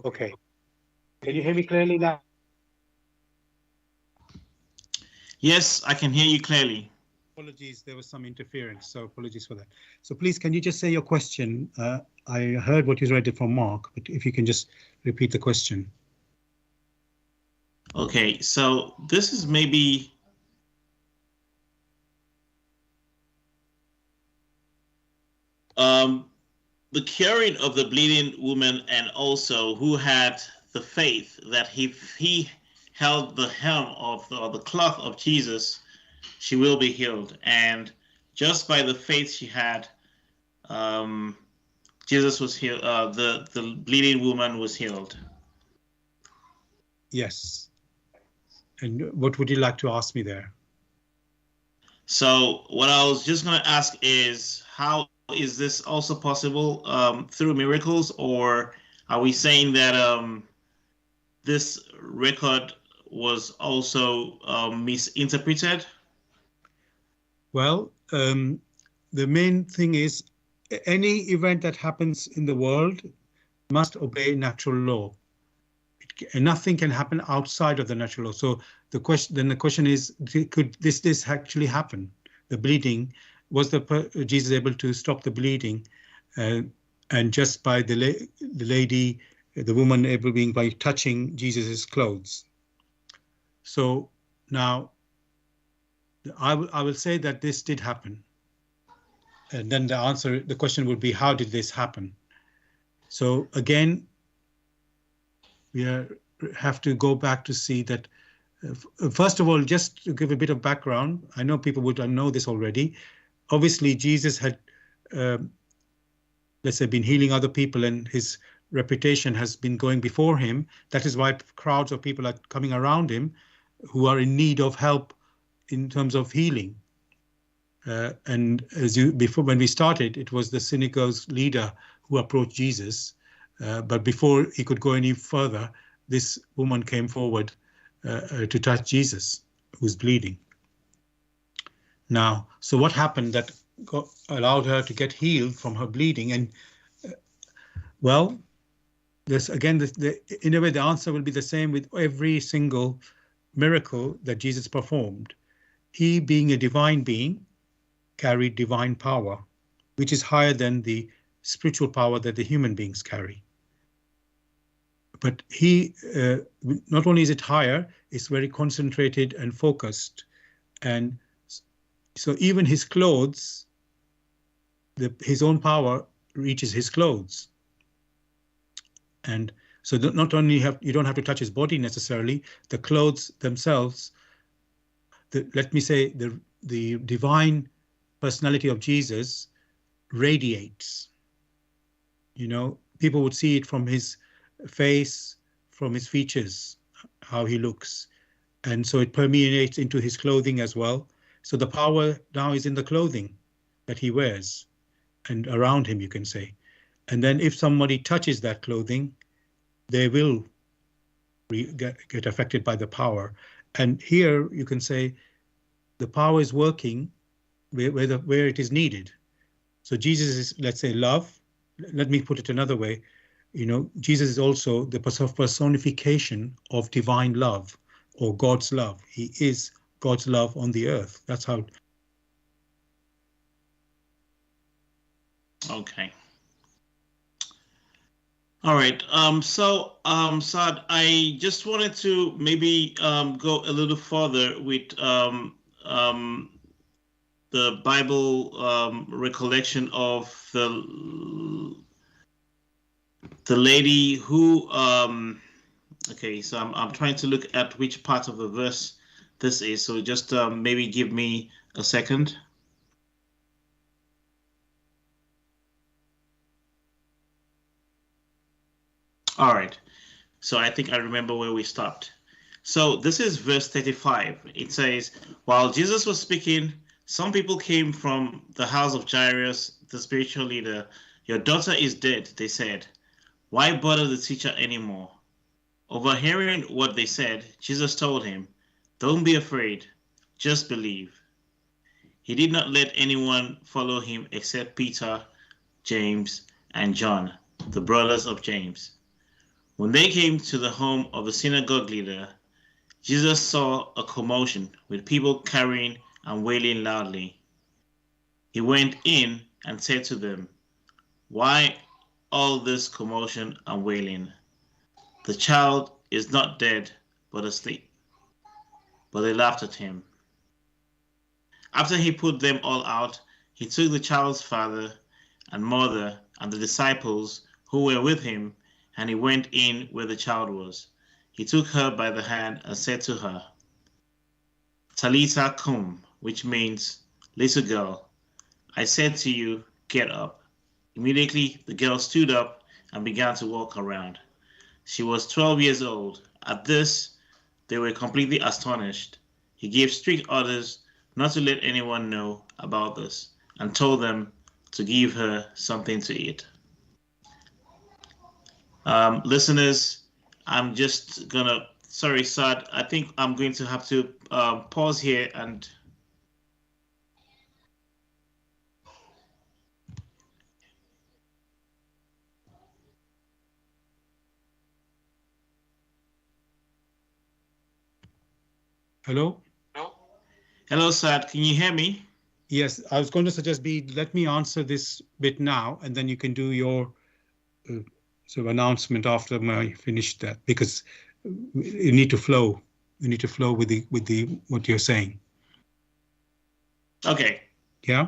Okay. Can you hear me clearly now? Yes, I can hear you clearly. Apologies, there was some interference, so apologies for that. So please, can you just say your question? I heard what you read from Mark, but if you can just repeat the question. Okay, so this is maybe the curing of the bleeding woman, and also who had the faith that he held the hem of the cloth of Jesus, she will be healed. And just by the faith she had, Jesus was healed. The bleeding woman was healed. Yes. And what would you like to ask me there? So what I was just going to ask is, how is this also possible through miracles, or are we saying that this record was also misinterpreted? Well, the main thing is any event that happens in the world must obey natural law. Nothing can happen outside of the natural law. So the question is, could this actually happen? The bleeding, was Jesus able to stop the bleeding, uh, and just by the lady, the woman able being by touching Jesus's clothes? So now I will say that this did happen, and then the question would be, how did this happen? So again, we have to go back to see that. First of all, just to give a bit of background, I know people would know this already. Obviously, Jesus had, let's say, been healing other people, and his reputation has been going before him. That is why crowds of people are coming around him who are in need of help in terms of healing. And before, when we started, it was the synagogue's leader who approached Jesus. But before he could go any further, this woman came forward to touch Jesus, who's bleeding. Now, so what happened that allowed her to get healed from her bleeding? And well, this again, in a way, the answer will be the same with every single miracle that Jesus performed. He, being a divine being, carried divine power, which is higher than the spiritual power that the human beings carry. But he, not only is it higher, it's very concentrated and focused. And so even his clothes, his own power reaches his clothes. And so not only you don't have to touch his body necessarily, the clothes themselves, let me say, the divine personality of Jesus radiates. You know, people would see it from his face, from his features, how he looks. And so it permeates into his clothing as well. So the power now is in the clothing that he wears and around him, you can say. And then if somebody touches that clothing, they will get affected by the power. And here you can say the power is working where it is needed. So Jesus is, let's say, love. Let me put it another way. You know, Jesus is also the personification of divine love, or God's love. He is God's love on the earth. That's how. Okay. All right. Saad, I just wanted to maybe go a little further with the Bible recollection of the lady who. Okay, so I'm trying to look at which part of the verse this is. So just maybe give me a second. All right. So I think I remember where we stopped. So this is verse 35. It says, while Jesus was speaking, some people came from the house of Jairus, the spiritual leader. Your daughter is dead, they said. Why bother the teacher anymore? Overhearing what they said, Jesus told him, don't be afraid, just believe. He did not let anyone follow him except Peter, James, and John, the brothers of James. When they came to the home of the synagogue leader, Jesus saw a commotion with people carrying and wailing loudly. He went in and said to them, why all this commotion and wailing? The child is not dead, but asleep. But they laughed at him. After he put them all out, he took the child's father and mother and the disciples who were with him, and he went in where the child was. He took her by the hand and said to her, Talitha cum, which means, little girl, I said to you, get up. Immediately the girl stood up and began to walk around. She was 12 years old. At this, they were completely astonished. He gave strict orders not to let anyone know about this, and told them to give her something to eat. Listeners, I'm just gonna, sorry, Saad, I think I'm going to have to pause here and Hello? hello, Saad, can you hear me? Yes, I was going to suggest, B, let me answer this bit now, and then you can do your sort of announcement after I finish that, because you need to flow. You need to flow with the what you're saying. Okay. Yeah?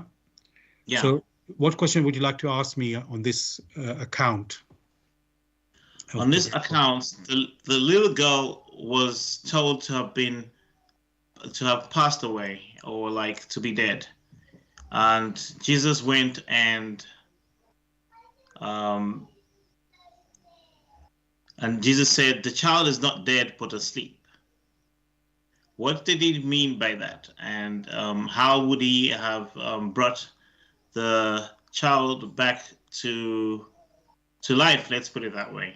Yeah. So what question would you like to ask me on this account? On this account, the little girl was told to have passed away, or like to be dead. And Jesus went and Jesus said, the child is not dead but asleep. What did he mean by that? And how would he have brought the child back to life? Let's put it that way.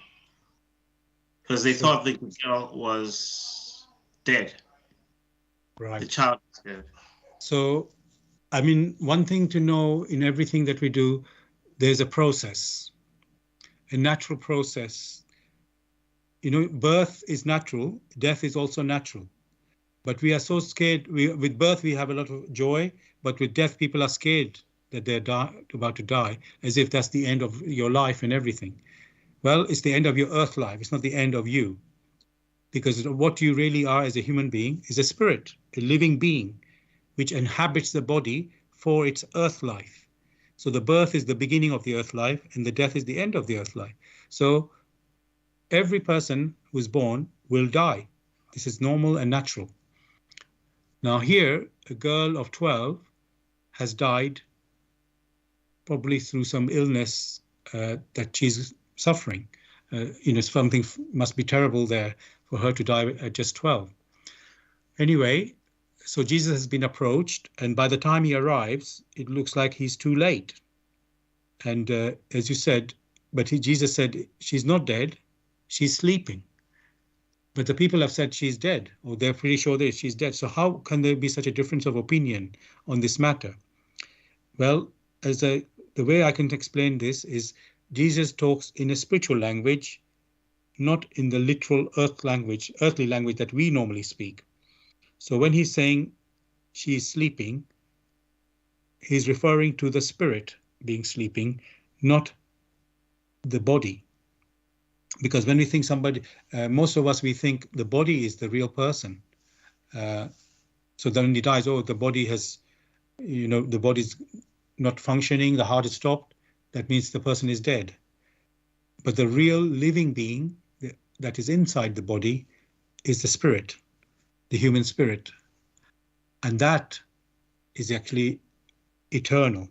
Because they thought the girl was dead. Right. The child was dead. So, I mean, one thing to know in everything that we do, there's a process, a natural process. You know, birth is natural, death is also natural. But we are so scared. With birth, we have a lot of joy, but with death, people are scared that they're about to die, as if that's the end of your life and everything. Well, it's the end of your earth life. It's not the end of you. Because what you really are as a human being is a spirit, a living being, which inhabits the body for its earth life. So the birth is the beginning of the earth life, and the death is the end of the earth life. So every person who is born will die. This is normal and natural. Now here, a girl of 12 has died probably through some illness that she's suffering. You know, something must be terrible there for her to die at just 12. Anyway, so Jesus has been approached, and by the time he arrives, it looks like he's too late. And as you said, Jesus said, she's not dead, she's sleeping. But the people have said she's dead, or they're pretty sure that she's dead. So how can there be such a difference of opinion on this matter? Well, the way I can explain this is Jesus talks in a spiritual language, not in the literal earthly language that we normally speak. So when he's saying she's sleeping, he's referring to the spirit being sleeping, not the body. Because when we think somebody, most of us, we think the body is the real person. So then when he dies, oh, the body has, you know, the body's not functioning, the heart is stopped. That means the person is dead. But the real living being that is inside the body is the spirit, the human spirit. And that is actually eternal.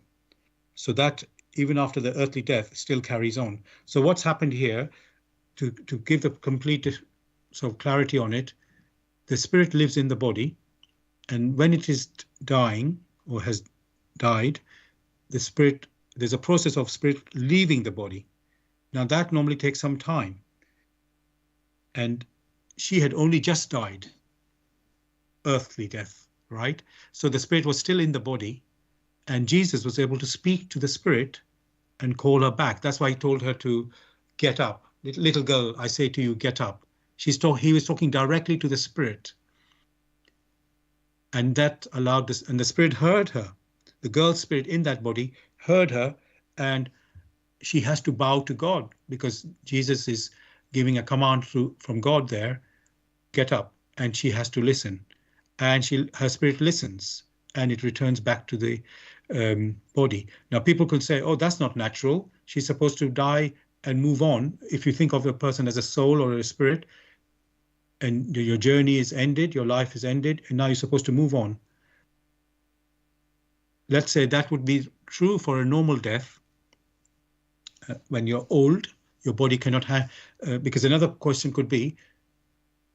So that even after the earthly death still carries on. So what's happened here, to give the complete sort of clarity on it, the spirit lives in the body, and when it is dying or has died, the spirit, there's a process of spirit leaving the body. Now that normally takes some time. And she had only just died, earthly death, right? So the spirit was still in the body, and Jesus was able to speak to the spirit and call her back. That's why he told her to get up. Little girl, I say to you, get up. He was talking directly to the spirit. And that allowed this, and the spirit heard her. The girl's spirit in that body heard her, and she has to bow to God because Jesus is giving a command from God there, get up, and she has to listen. And her spirit listens, and it returns back to the body. Now, people could say, oh, that's not natural. She's supposed to die and move on. If you think of a person as a soul or a spirit, and your journey is ended, your life is ended, and now you're supposed to move on. Let's say that would be true for a normal death. When you're old, your body cannot have, because another question could be,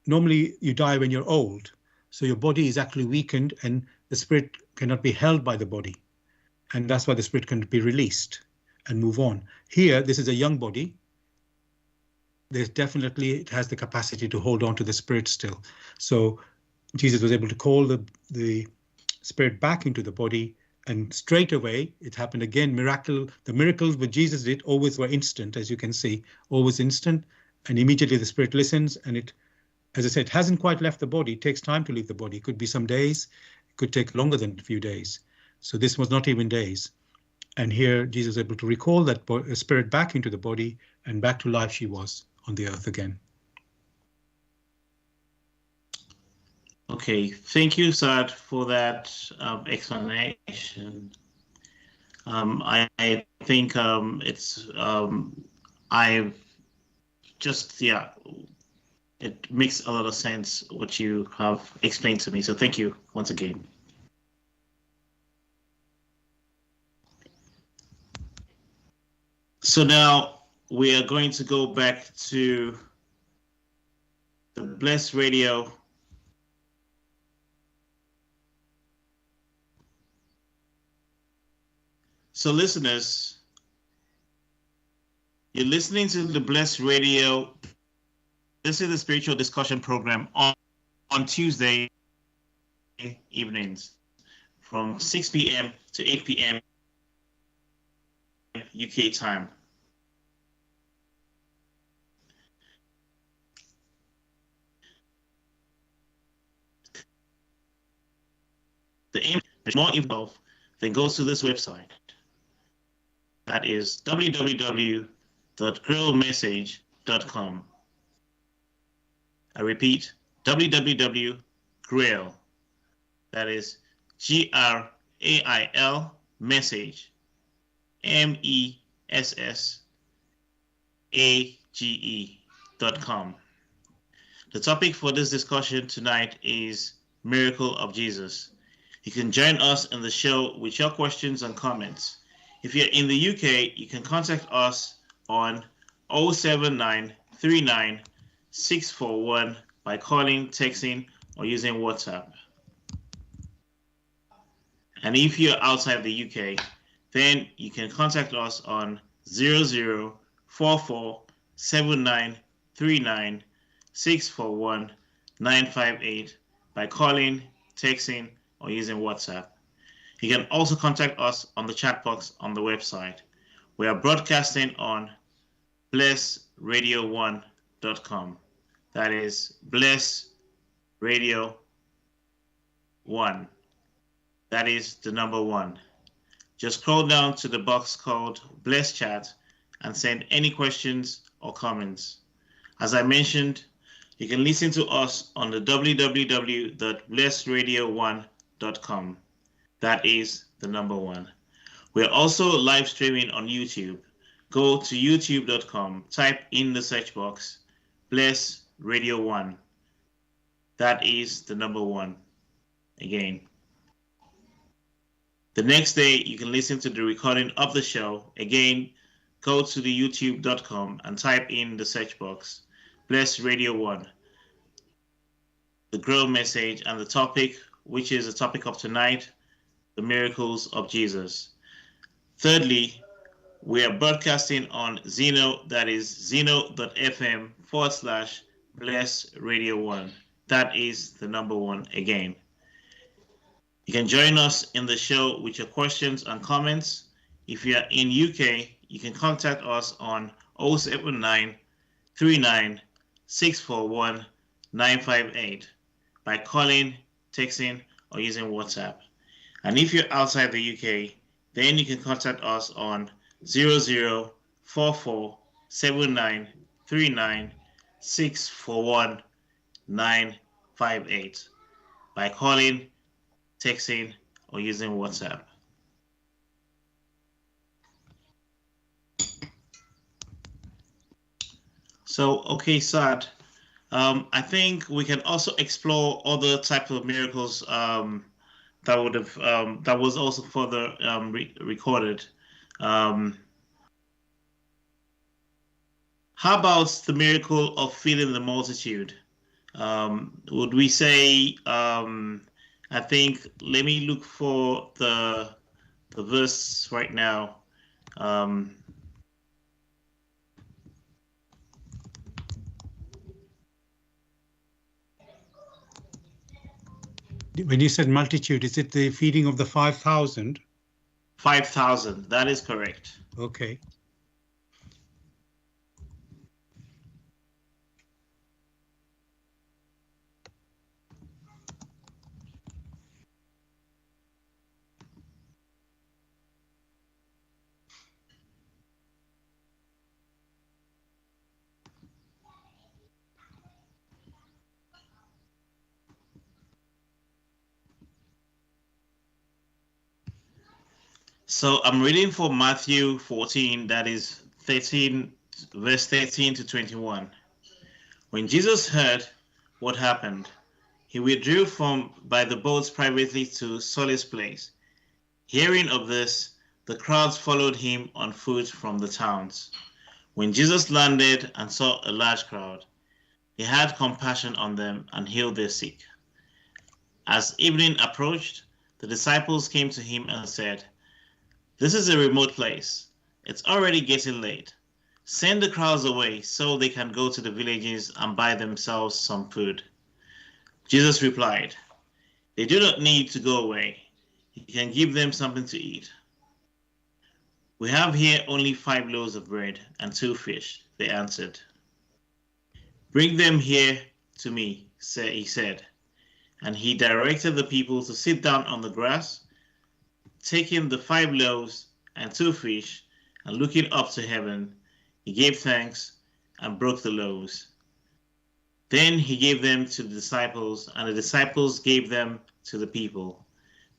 normally you die when you're old. So your body is actually weakened and the spirit cannot be held by the body. And that's why the spirit can be released and move on. Here, this is a young body. There's definitely, it has the capacity to hold on to the spirit still. So Jesus was able to call the spirit back into the body, and straight away it happened again. The miracles that Jesus did always were instant, as you can see, always instant. And immediately the spirit listens, and it, as I said, hasn't quite left the body. It takes time to leave the body. It could be some days, it could take longer than a few days. So this was not even days. And here Jesus was able to recall that spirit back into the body, and back to life she was on the earth again. Okay, thank you, Saad, for that explanation. I think it's I just, yeah, it makes a lot of sense what you have explained to me. So thank you once again. So now we are going to go back to the Blessed Radio. So listeners, you're listening to the Blessed Radio. This is the spiritual discussion program on Tuesday evenings from 6 p.m. to 8 p.m. UK time. The aim is more involved, then goes to this website. That is www.grailmessage.com. I repeat, www.grail, that is GRAIL message, MESSAGE.com. The topic for this discussion tonight is Miracle of Jesus. You can join us in the show with your questions and comments. If you're in the UK, you can contact us on 07939 641 by calling, texting, or using WhatsApp. And if you're outside the UK, then you can contact us on 0044 7939 641 958 by calling, texting, or using WhatsApp. You can also contact us on the chat box on the website. We are broadcasting on blessradio1.com. That is Bless Radio 1. That is the number 1. Just scroll down to the box called Bless Chat and send any questions or comments. As I mentioned, you can listen to us on the www.blessradio1.com. That is the number 1. We're also live streaming on YouTube. Go to youtube.com, type in the search box, Bless Radio 1. That is the number 1. Again. The next day, you can listen to the recording of the show. Again, go to the youtube.com and type in the search box, Bless Radio 1, the Grail Message, and the topic, which is the topic of tonight, the miracles of Jesus. Thirdly, we are broadcasting on Zeno, that is zeno.fm/Bless Radio 1. That is the number 1 again. You can join us in the show with your questions and comments. If you are in UK, you can contact us on 079 39 641 958 by calling, texting, or using WhatsApp. And if you're outside the UK, then you can contact us on 0044 7939 641 958 by calling, texting, or using WhatsApp. So, okay, Saad, I think we can also explore other types of miracles that would have that was also further recorded. How about the miracle of feeding the multitude? Would we say I think, let me look for the verse right now. Um, When you said multitude, is it the feeding of the 5,000? 5,000. That is correct. Okay. So I'm reading for Matthew 14, that is 13, verse 13 to 21. When Jesus heard what happened, he withdrew from by the boats privately to Solly's place. Hearing of this, the crowds followed him on foot from the towns. When Jesus landed and saw a large crowd, he had compassion on them and healed their sick. As evening approached, the disciples came to him and said, "This is a remote place. It's already getting late. Send the crowds away so they can go to the villages and buy themselves some food." Jesus replied, "They do not need to go away. You can give them something to eat." "We have here only 5 loaves of bread and 2 fish," they answered. "Bring them here to me," he said, and he directed the people to sit down on the grass. Taking the 5 loaves and 2 fish, and looking up to heaven, he gave thanks and broke the loaves. Then he gave them to the disciples, and the disciples gave them to the people.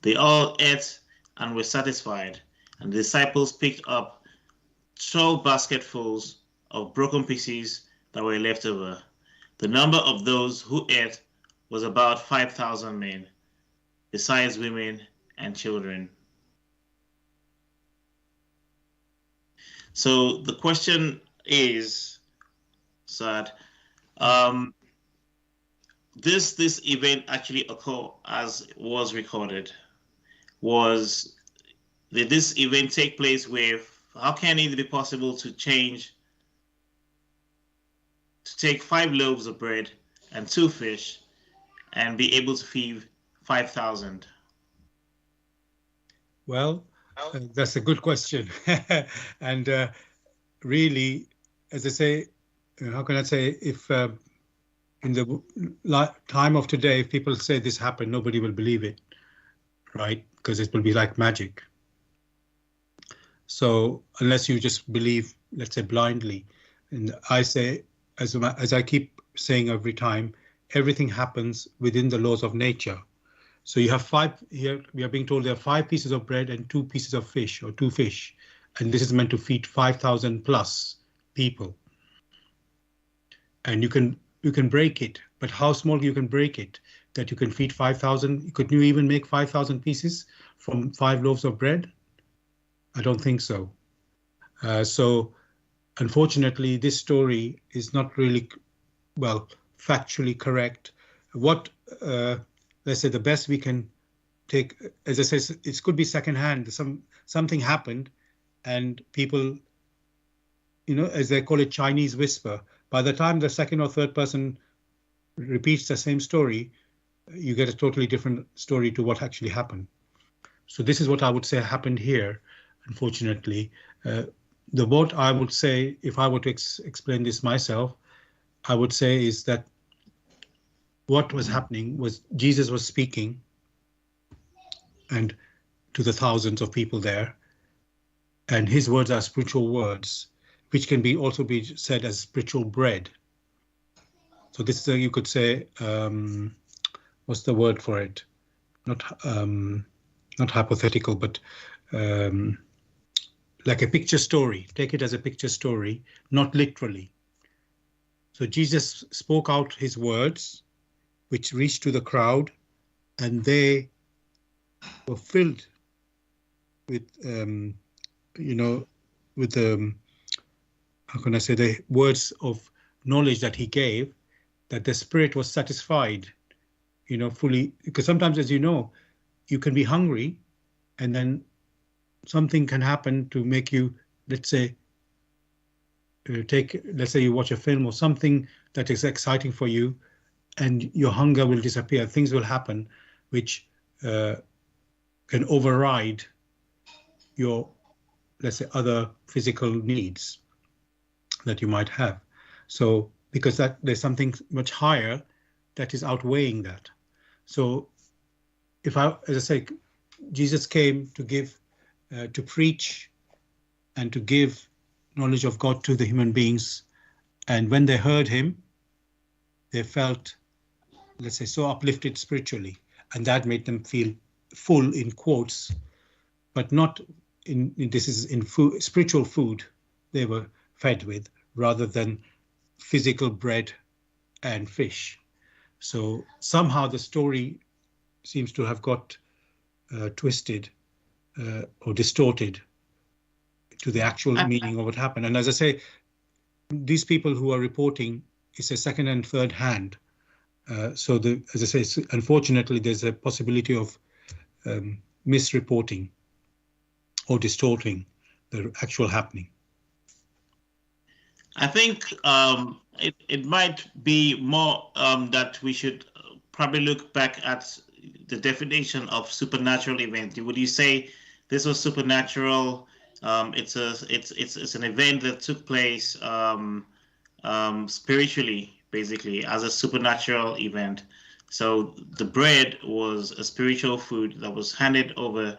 They all ate and were satisfied, and the disciples picked up 12 basketfuls of broken pieces that were left over. The number of those who ate was about 5,000 men, besides women and children. So the question is, Saad, this event actually occurred as was recorded. Did this event take place with? How can it be possible to take 5 loaves of bread and 2 fish and be able to feed 5,000? Well, that's a good question. And really, as I say, how can I say, if in the time of today, if people say this happened, nobody will believe it, right? Because it will be like magic. So unless you just believe, let's say, blindly, and I say, as I keep saying every time, everything happens within the laws of nature. So you have 5 here, we are being told there are 5 pieces of bread and 2 pieces of fish, or 2 fish, and this is meant to feed 5,000 plus people. And you can break it, but how small you can break it that you can feed 5,000? Could you even make 5,000 pieces from 5 loaves of bread? I don't think so. So unfortunately, this story is not really, well, factually correct. What, let's say, the best we can take, as I said, it could be secondhand. Something happened, and people, as they call it, Chinese whisper. By the time the second or third person repeats the same story, you get a totally different story to what actually happened. So this is what I would say happened here, unfortunately. What I would say, if I were to explain this myself, I would say is that what was happening was Jesus was speaking and to the thousands of people there, and his words are spiritual words, which can also be said as spiritual bread. So this is you could say, what's the word for it? Not hypothetical, but like a picture story. Take it as a picture story, not literally. So Jesus spoke out his words, which reached to the crowd, and they were filled with, with the, how can I say, the words of knowledge that he gave, that the spirit was satisfied fully, because sometimes, as you know, you can be hungry and then something can happen to make you, let's say, let's say you watch a film or something that is exciting for you, and your hunger will disappear. Things will happen which can override your, let's say, other physical needs that you might have. So because that there's something much higher that is outweighing that. So as I say, Jesus came to give, to preach and to give knowledge of God to the human beings. And when they heard him, they felt, let's say, so uplifted spiritually. And that made them feel full, in quotes, but not this is in food, spiritual food they were fed with, rather than physical bread and fish. So somehow the story seems to have got twisted or distorted to the actual meaning of what happened. And as I say, these people who are reporting, it's a second and third hand. So as I say, unfortunately, there's a possibility of misreporting or distorting the actual happening. I think it might be more that we should probably look back at the definition of supernatural event. Would you say this was supernatural? It's an event that took place spiritually, basically, as a supernatural event. So the bread was a spiritual food that was handed over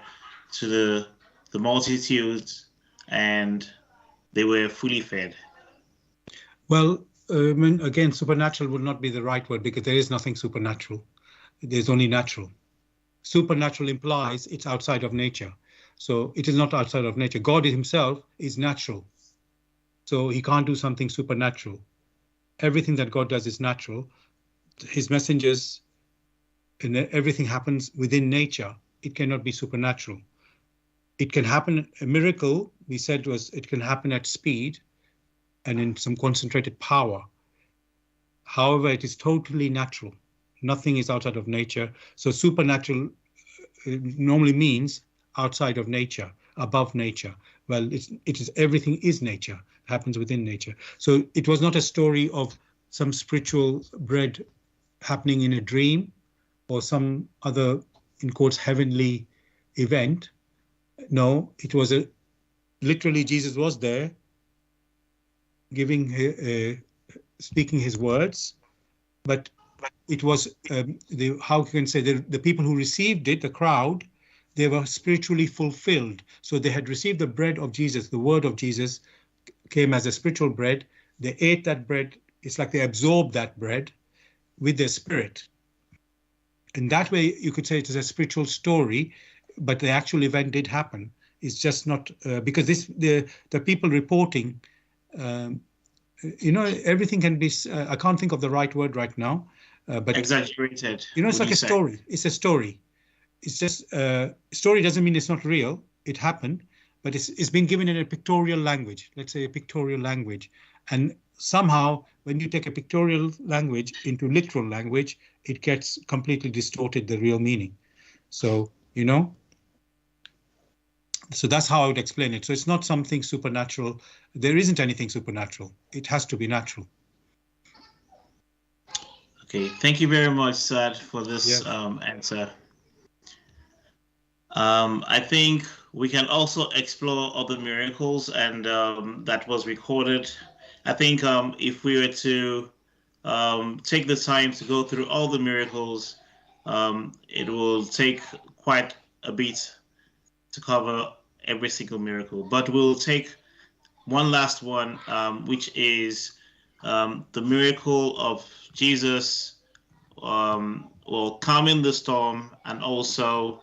to the multitudes, and they were fully fed. Well, again, supernatural would not be the right word, because there is nothing supernatural. There's only natural. Supernatural implies it's outside of nature. So it is not outside of nature. God himself is natural. So he can't do something supernatural. Everything that God does is natural. His messengers, and everything happens within nature. It cannot be supernatural. It can happen, a miracle, we said, it can happen at speed and in some concentrated power. However, it is totally natural. Nothing is outside of nature. So supernatural normally means outside of nature, above nature. Well, it is everything is nature, happens within nature. So it was not a story of some spiritual bread happening in a dream or some other, in quotes, heavenly event. No, it was literally Jesus was there giving, speaking his words, but it was how you can say, the people who received it, the crowd, they were spiritually fulfilled. So they had received the bread of Jesus, the word of Jesus came as a spiritual bread. They ate that bread. It's like they absorbed that bread with their spirit. In that way, you could say it is a spiritual story, but the actual event did happen. It's just not because the people reporting, everything can be. I can't think of the right word right now, but exaggerated. It's like a story. It's a story. It's just story doesn't mean it's not real. It happened, but it's been given in a pictorial language. Let's say a pictorial language, and somehow when you take a pictorial language into literal language, it gets completely distorted the real meaning. So so that's how I would explain it. So it's not something supernatural. There isn't anything supernatural. It has to be natural. Okay, thank you very much, Saad, for this answer. I think we can also explore other miracles, and that was recorded. I think if we were to take the time to go through all the miracles, it will take quite a bit to cover every single miracle. But we'll take one last one, which is the miracle of Jesus calming the storm, and also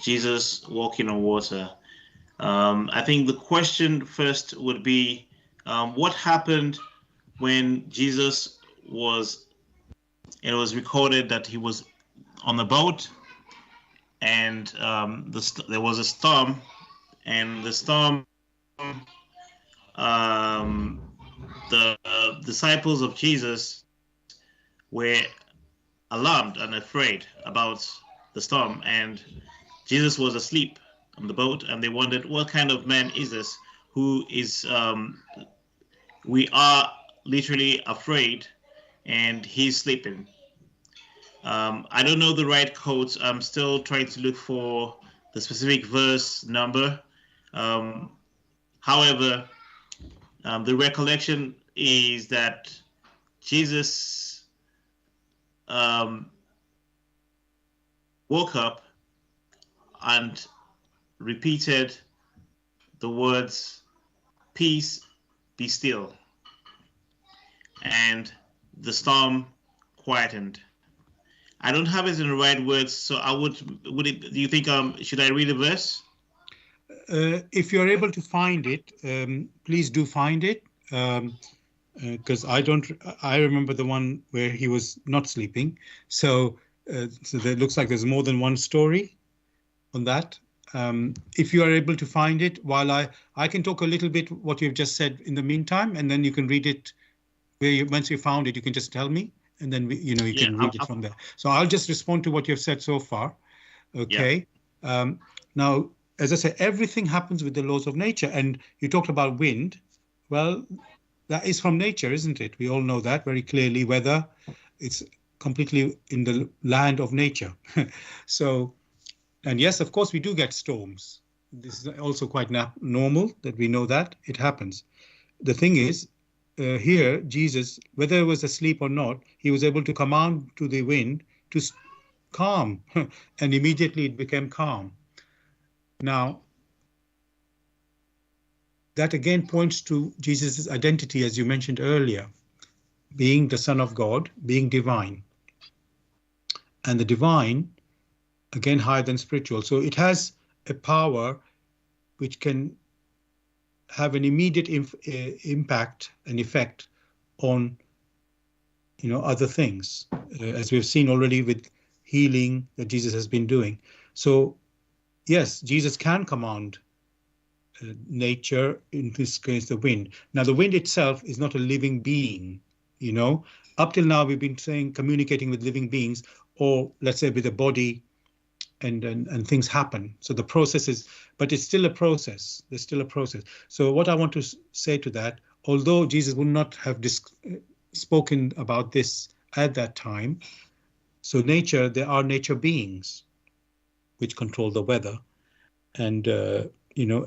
Jesus walking on water. I think the question first would be, what happened when Jesus it was recorded that he was on a boat, and there was a storm, and the storm, the disciples of Jesus were alarmed and afraid about the storm, and Jesus was asleep on the boat, and they wondered, what kind of man is this who is, we are literally afraid, and he's sleeping. I don't know the right quotes. I'm still trying to look for the specific verse number. Um, However, the recollection is that Jesus um, woke up and repeated the words, "Peace, be still," and the storm quietened. I don't have it in the right words, so I would it? Do you think should I read the verse? If you're able to find it, please do find it, because I remember the one where he was not sleeping. So it looks like there's more than one story on that. If you are able to find it, while I can talk a little bit what you've just said in the meantime, and then you can read it once you found it, you can just tell me, and then you can read it from there. So I'll just respond to what you've said so far. Okay. Yeah. Now, as I say, everything happens with the laws of nature. And you talked about wind. Well, that is from nature, isn't it? We all know that very clearly. Weather, it's completely in the land of nature. So, and yes, of course, we do get storms. This is also quite normal that we know that it happens. The thing is, here, Jesus, whether he was asleep or not, he was able to command to the wind to calm, and immediately it became calm. Now, that again points to Jesus' identity, as you mentioned earlier, being the Son of God, being divine. And the divine, again, higher than spiritual. So it has a power which can have an immediate impact and effect on, other things, as we've seen already with healing that Jesus has been doing. So yes, Jesus can command nature, in this case, the wind. Now, the wind itself is not a living being, Up till now, we've been saying communicating with living beings, or let's say with a body, and things happen. So the process is, but it's still a process. There's still a process. So what I want to say to that, although Jesus would not have spoken about this at that time, so nature, there are nature beings which control the weather, and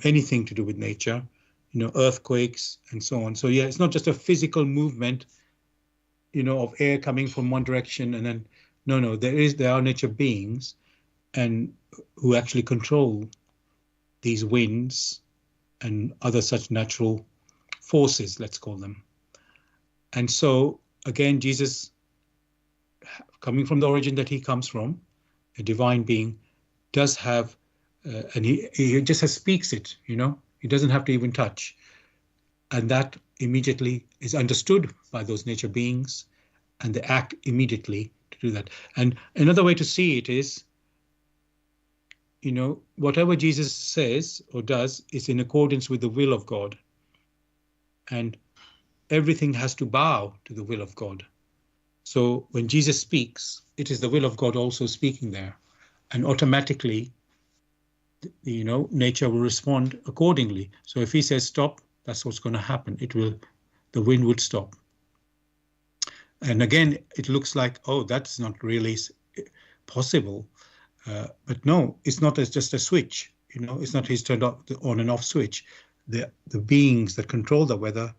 anything to do with nature, earthquakes and so on. So yeah, it's not just a physical movement, of air coming from one direction and then no, there are nature beings and who actually control these winds and other such natural forces, let's call them. And so again, Jesus, coming from the origin that he comes from, a divine being, does have, and he just speaks it, he doesn't have to even touch. And that immediately is understood by those nature beings, and they act immediately to do that. And another way to see it is, whatever Jesus says or does is in accordance with the will of God. And everything has to bow to the will of God. So when Jesus speaks, it is the will of God also speaking there. And automatically, nature will respond accordingly. So if he says stop, that's what's going to happen. The wind would stop. And again, it looks like, oh, that's not really possible. But no, it's not just a switch. It's not his turned on and off switch. The beings that control the weather,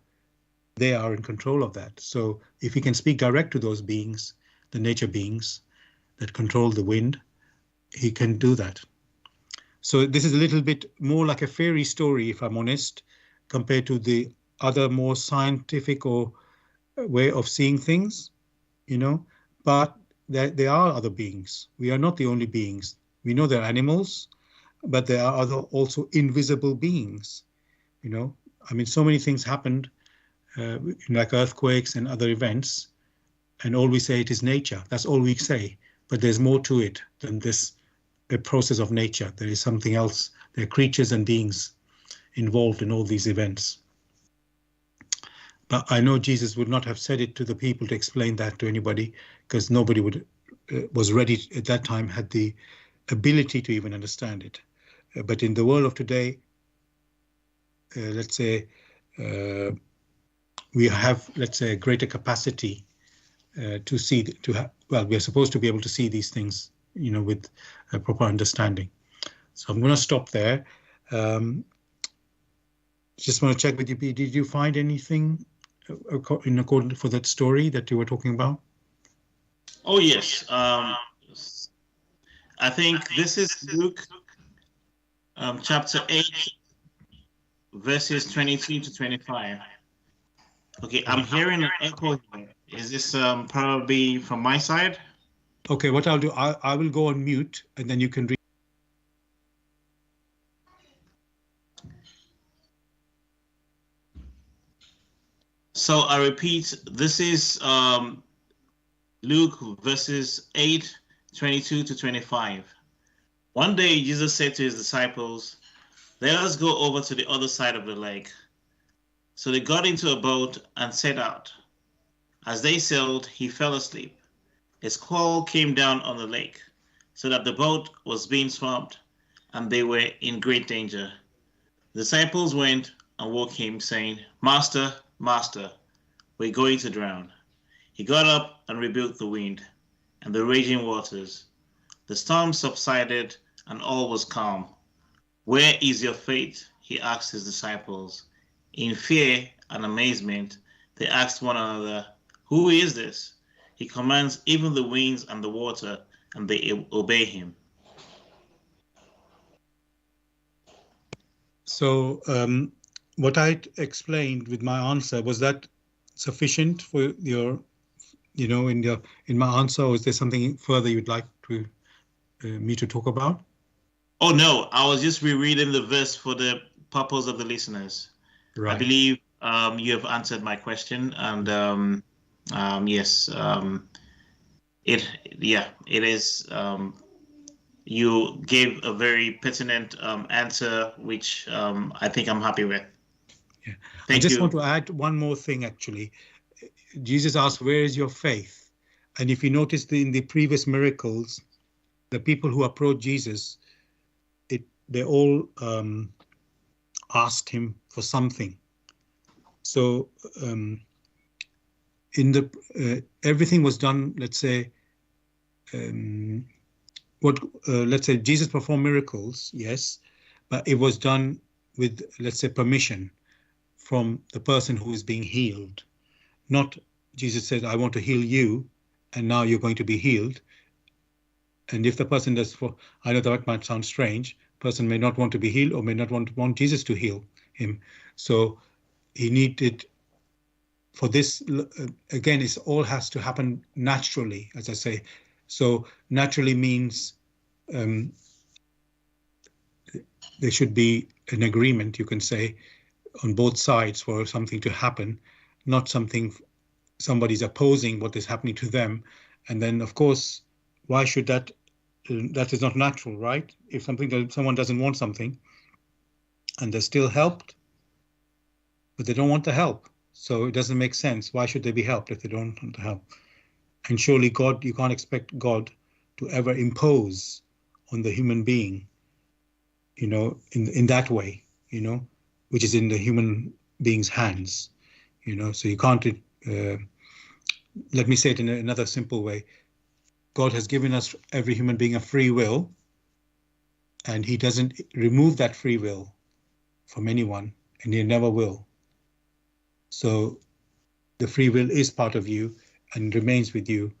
they are in control of that. So if he can speak direct to those beings, the nature beings that control the wind, he can do that. So this is a little bit more like a fairy story, if I'm honest, compared to the other more scientific or way of seeing things, but there are other beings. We are not the only beings. We know there are animals, but there are other also invisible beings, so many things happened, like earthquakes and other events, and all we say it is nature. That's all we say, but there's more to it than this, a process of nature. There is something else. There are creatures and beings involved in all these events. But I know Jesus would not have said it to the people to explain that to anybody, because nobody would was ready at that time, had the ability to even understand it. But in the world of today, let's say, we have, let's say, a greater capacity to see, well, we are supposed to be able to see these things, with a proper understanding. So I'm going to stop there. Just want to check with you, P, did you find anything in accordance for that story that you were talking about? Oh, yes. I think this is Luke chapter 8, verses 23 to 25. Okay, I'm hearing an echo here. Is this probably from my side? Okay, what I'll do, I will go on mute and then you can read. So I repeat, this is Luke verses 8, 22 to 25. One day Jesus said to his disciples, "Let us go over to the other side of the lake." So they got into a boat and set out. As they sailed, he fell asleep. A squall came down on the lake, so that the boat was being swamped, and they were in great danger. The disciples went and woke him, saying, "Master, Master, we're going to drown." He got up and rebuked the wind and the raging waters. The storm subsided and all was calm. "Where is your faith?" he asked his disciples. In fear and amazement, they asked one another, "Who is this? He commands even the winds and the water, and they obey him." So what I explained with my answer, was that sufficient for your, in my answer, or is there something further you'd like to me to talk about? Oh no, I was just rereading the verse for the purpose of the listeners. Right. I believe you have answered my question, and yes, it is. You gave a very pertinent answer, which I think I'm happy with. Yeah. I just want to add one more thing, actually. Jesus asked, "Where is your faith?" And if you notice in the previous miracles, the people who approached Jesus, they all asked him for something. So everything was done, let's say, let's say Jesus performed miracles, yes, but it was done with, let's say, permission from the person who is being healed. Not Jesus said, "I want to heal you, and now you're going to be healed." And if the person does, I know that might sound strange, person may not want to be healed or may not want Jesus to heal him. So he needed, for this, again, it all has to happen naturally, as I say. So naturally means there should be an agreement, you can say, on both sides for something to happen, not somebody's opposing what is happening to them. And then, of course, why should that is not natural, right? If someone doesn't want something and they're still helped, but they don't want the help, so it doesn't make sense. Why should they be helped if they don't want the help? And surely God, you can't expect God to ever impose on the human being, in that way, which is in the human being's hands, so you can't, let me say it in another simple way. God has given us, every human being, a free will, and he doesn't remove that free will from anyone, and he never will. So the free will is part of you and remains with you.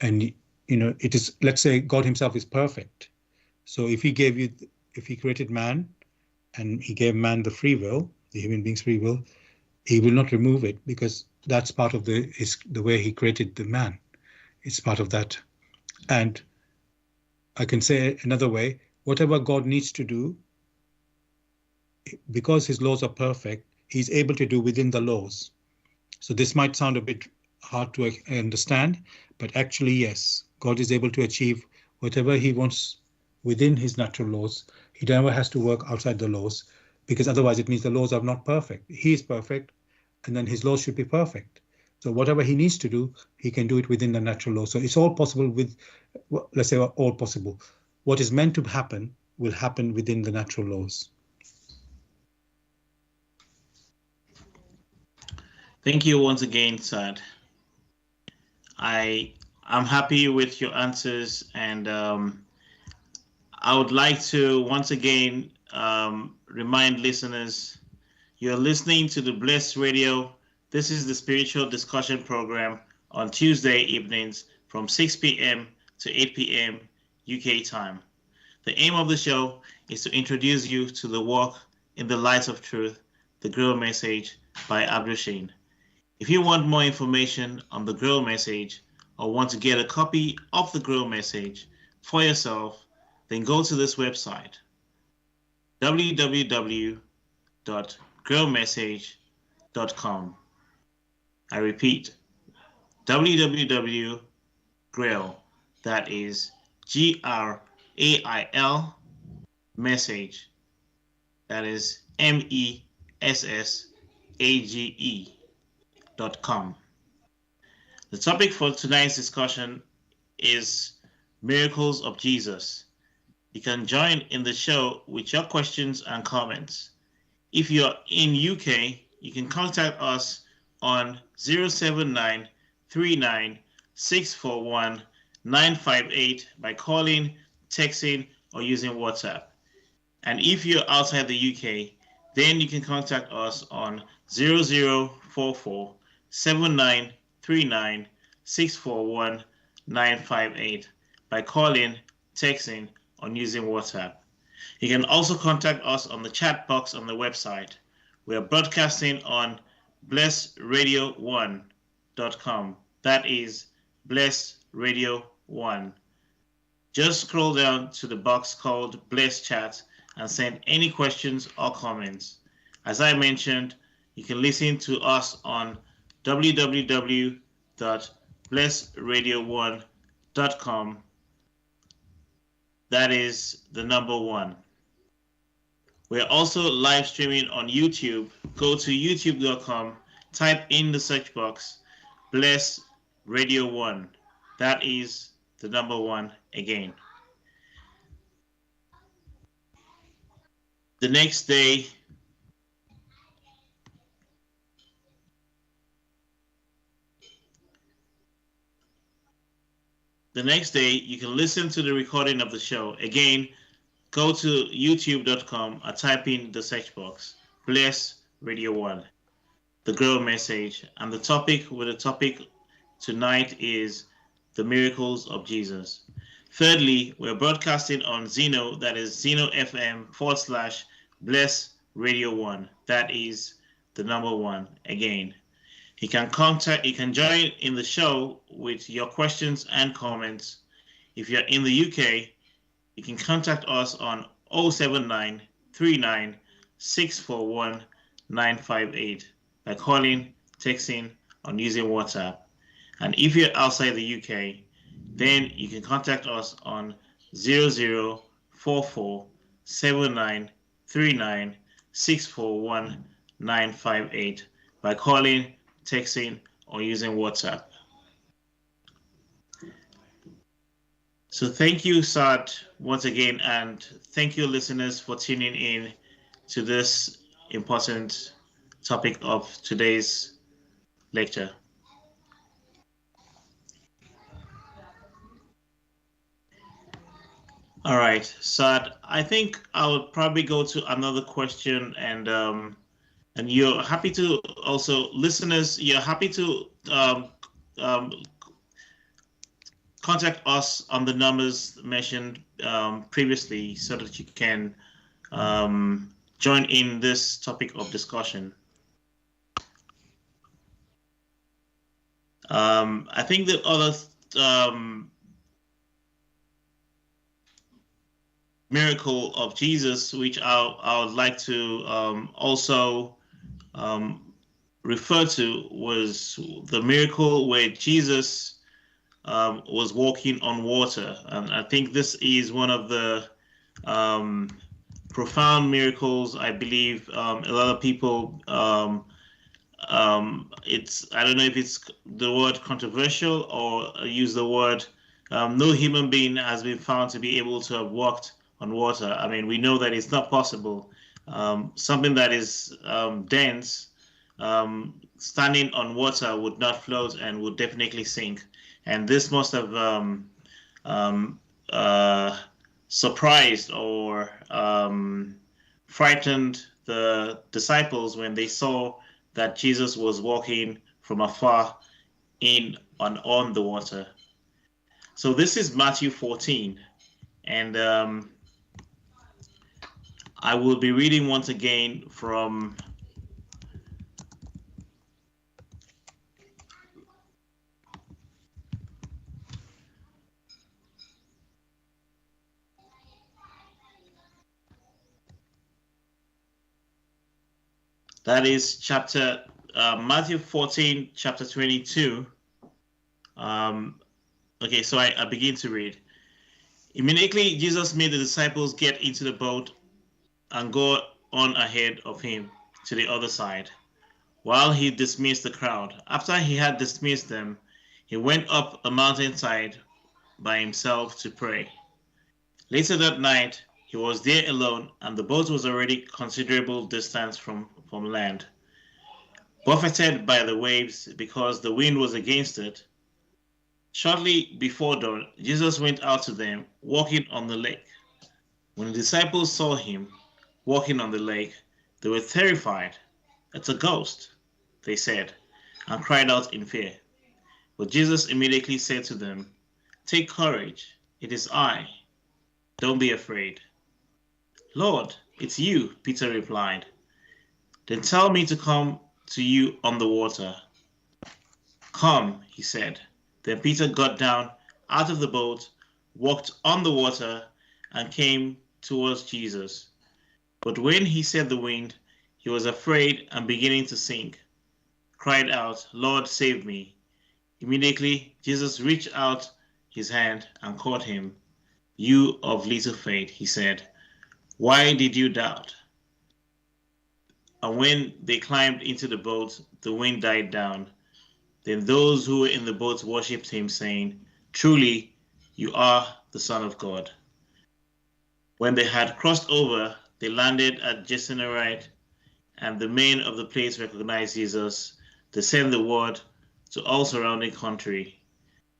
And, it is, let's say God himself is perfect. So if he created man and he gave man the free will, the human being's free will, he will not remove it, because that's part of the way he created the man. It's part of that. And I can say another way, whatever God needs to do, because his laws are perfect, he's able to do within the laws. So this might sound a bit hard to understand, but actually, yes, God is able to achieve whatever he wants within his natural laws. He never has to work outside the laws, because otherwise it means the laws are not perfect. He is perfect, and then his laws should be perfect. So whatever he needs to do, he can do it within the natural law. So it's all possible with, let's say, all possible. What is meant to happen will happen within the natural laws. Thank you once again, Saad. I'm happy with your answers, and I would like to once again remind listeners, you're listening to the Blessed Radio. This is the spiritual discussion program on Tuesday evenings from 6 p.m. to 8 p.m. UK time. The aim of the show is to introduce you to the walk in the light of truth, the Grail Message by Abdul. If you want more information on the Grail Message or want to get a copy of the Grail Message for yourself, then go to this website, www.grailmessage.com. I repeat, www.grail, that is GRAIL, message, that is MESSAGE.com. The topic for tonight's discussion is miracles of Jesus. You can join in the show with your questions and comments. If you're in UK, you can contact us on 079 39 641 958 by calling, texting, or using WhatsApp. And if you're outside the UK, then you can contact us on 0044 7939 641 958 by calling, texting, or using WhatsApp. You can also contact us on the chat box on the website. We are broadcasting on blessradio1.com. That is blessradio1. Just scroll down to the box called Bless Chat and send any questions or comments. As I mentioned, you can listen to us on www.blessradio1.com. That is the number 1. We're also live streaming on YouTube. Go to youtube.com, type in the search box, Bless Radio 1. That is the number 1 again. The next day, you can listen to the recording of the show. Again, go to youtube.com and type in the search box, Bless Radio 1, the Grail Message, and the topic tonight is the miracles of Jesus. Thirdly, we're broadcasting on Zeno, that is Zeno FM/Bless Radio 1. That is the number 1 again. You can join in the show with your questions and comments. If you're in the UK, you can contact us on 079 39 641 958 by calling, texting, or using WhatsApp. And if you're outside the UK, then you can contact us on 0044 7939 641 958 by calling, texting, or using WhatsApp. So thank you, Saad, once again, and thank you, listeners, for tuning in to this important topic of today's lecture. All right, Saad, I think I would probably go to another question, and you're happy to also, listeners, you're happy to contact us on the numbers mentioned previously so that you can join in this topic of discussion. I think the other miracle of Jesus, which I would like to also refer to, was the miracle where Jesus was walking on water. And I think this is one of the profound miracles I believe a lot of people I don't know if it's the word controversial or use the word no human being has been found to be able to have walked on water. I mean, we know that it's not possible. Something that is dense, standing on water would not float and would definitely sink. And this must have um, uh, surprised or frightened the disciples when they saw that Jesus was walking from afar in on the water. So this is Matthew 14, and I will be reading once again from that is chapter Matthew 14, chapter 22. Okay, so I begin to read. Immediately, Jesus made the disciples get into the boat and go on ahead of him to the other side, while he dismissed the crowd. After he had dismissed them, he went up a mountainside by himself to pray. Later that night, he was there alone, and the boat was already considerable distance from land. Buffeted by the waves because the wind was against it, shortly before dawn, Jesus went out to them, walking on the lake. When the disciples saw him walking on the lake, they were terrified. "It's a ghost," they said, and cried out in fear. But Jesus immediately said to them, "Take courage, it is I. Don't be afraid." "Lord, it's you," Peter replied. "Then tell me to come to you on the water." "Come," he said. Then Peter got down out of the boat, walked on the water, and came towards Jesus. But when he saw the wind, he was afraid and beginning to sink, cried out, "Lord, save me." Immediately Jesus reached out his hand and caught him. "You of little faith," he said, "why did you doubt?" And when they climbed into the boat, the wind died down. Then those who were in the boat worshipped him, saying, "Truly, you are the Son of God." When they had crossed over, they landed at Gennesaret, and the men of the place recognized Jesus. They sent the word to all surrounding country.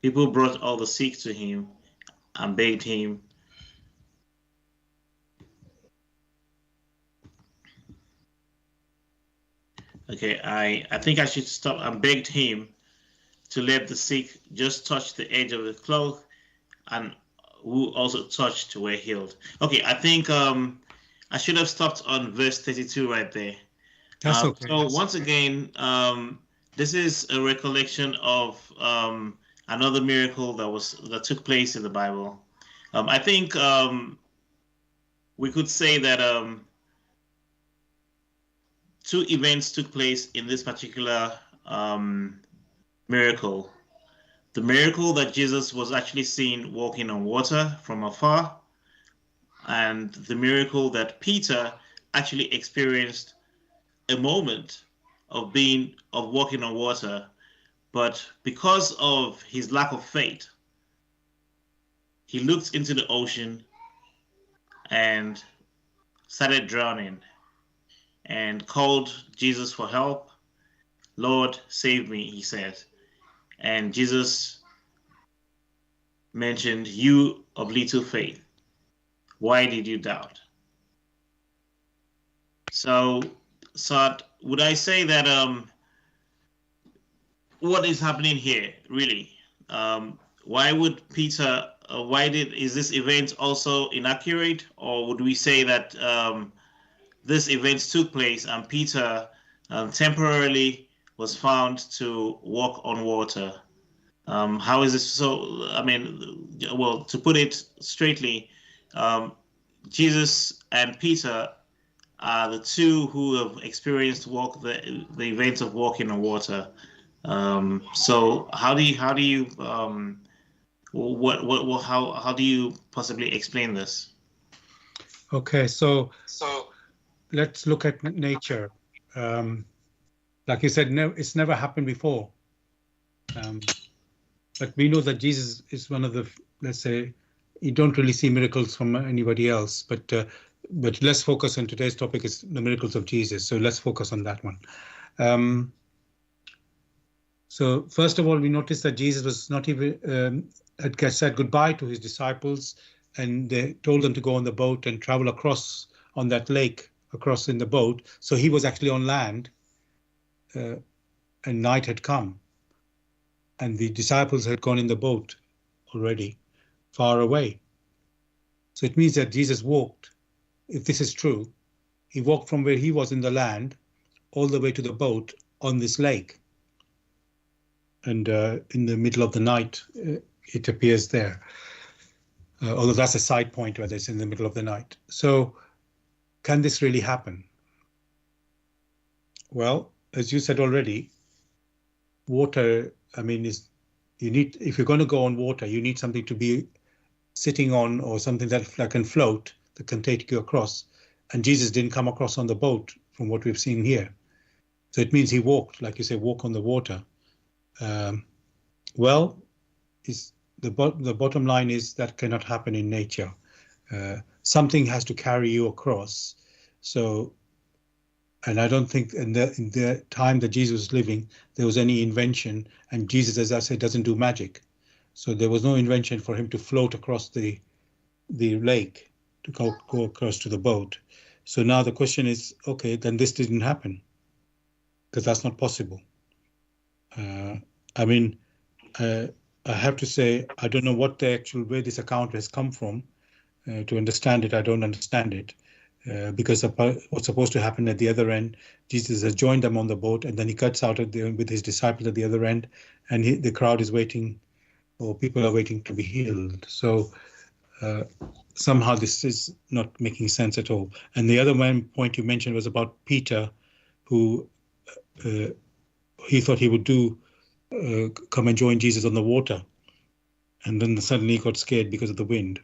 People brought all the sick to him and begged him. Okay, I think I should stop. And begged him to let the sick just touch the edge of the cloak, and who also touched were healed. Okay, I think I should have stopped on verse 32 right there. That's okay. So once again, this is a recollection of another miracle that took place in the Bible. I think we could say that two events took place in this particular miracle. The miracle that Jesus was actually seen walking on water from afar, and the miracle that Peter actually experienced a moment of walking on water, but because of his lack of faith, he looked into the ocean and started drowning and called Jesus for help. "Lord, save me," he said. And Jesus mentioned, "You of little faith, why did you doubt?" So, Saad, would I say that what is happening here, really? Why would Peter, is this event also inaccurate? Or would we say that this event took place and Peter temporarily was found to walk on water? How is this so? I mean, well, to put it straightly, Jesus and Peter are the two who have experienced the event of walking on water. So how do you how do you possibly explain this? Okay, so let's look at nature. Like you said, no, it's never happened before. But we know that Jesus is one of the, let's say, you don't really see miracles from anybody else. But let's focus on today's topic is the miracles of Jesus. So let's focus on that one. So first of all, we notice that Jesus was not even had said goodbye to his disciples, and they told them to go on the boat and travel across on that lake, across in the boat. So he was actually on land, and night had come, and the disciples had gone in the boat already, far away. So it means that Jesus walked, if this is true, he walked from where he was in the land all the way to the boat on this lake. And in the middle of the night, it appears there. Although that's a side point whether it's in the middle of the night. So can this really happen? Well, as you said already, water, I mean, you need, if you're going to go on water, you need something to be sitting on or something that can float, that can take you across. And Jesus didn't come across on the boat from what we've seen here. So it means he walked, like you say, walk on the water. Well, the bottom line is that cannot happen in nature. Something has to carry you across. So, and I don't think in the time that Jesus was living, there was any invention. And Jesus, as I said, doesn't do magic. So there was no invention for him to float across the lake to go across to the boat. So now the question is, okay, then this didn't happen because that's not possible. I mean, I have to say, I don't know what the actual way this account has come from. To understand it, I don't understand it. Because what's supposed to happen at the other end, Jesus has joined them on the boat, and then he cuts out with his disciples at the other end, and the crowd is waiting, or people are waiting to be healed. So somehow this is not making sense at all. And the other one point you mentioned was about Peter, who he thought he would come and join Jesus on the water, and then suddenly he got scared because of the wind.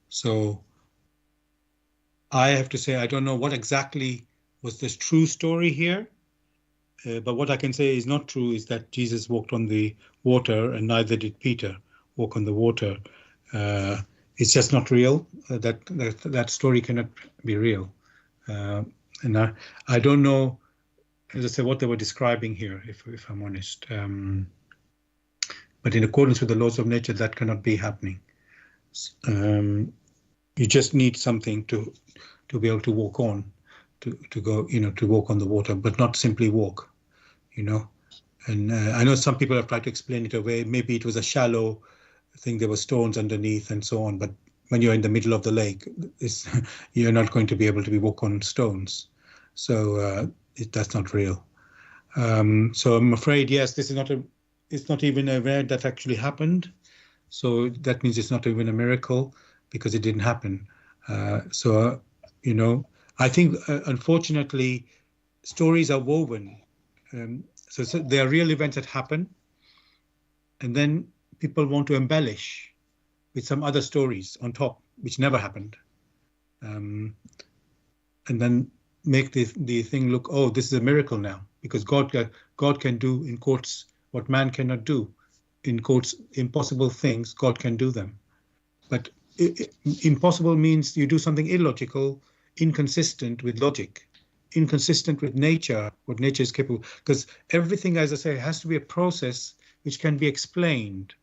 So I have to say, I don't know what exactly was this true story here, but what I can say is not true is that Jesus walked on the water, and neither did Peter walk on the water. It's just not real. That story cannot be real. And I don't know, as I say, what they were describing here, if I'm honest. But in accordance with the laws of nature, that cannot be happening. You just need something to be able to walk on, to go, to walk on the water, but not simply walk, And I know some people have tried to explain it away. Maybe it was a shallow thing, there were stones underneath and so on. But when you're in the middle of the lake, you're not going to be able to walk on stones. So that's not real. So I'm afraid, yes, this is it's not even a event that actually happened. So that means it's not even a miracle because it didn't happen. I think, unfortunately, stories are woven. So there are real events that happen, and then people want to embellish with some other stories on top, which never happened. And then make the thing look, oh, this is a miracle now, because God can do, in quotes, what man cannot do. In quotes, impossible things, God can do them. But impossible means you do something illogical, inconsistent with logic, inconsistent with nature, what nature is capable. Because everything, as I say, has to be a process which can be explained.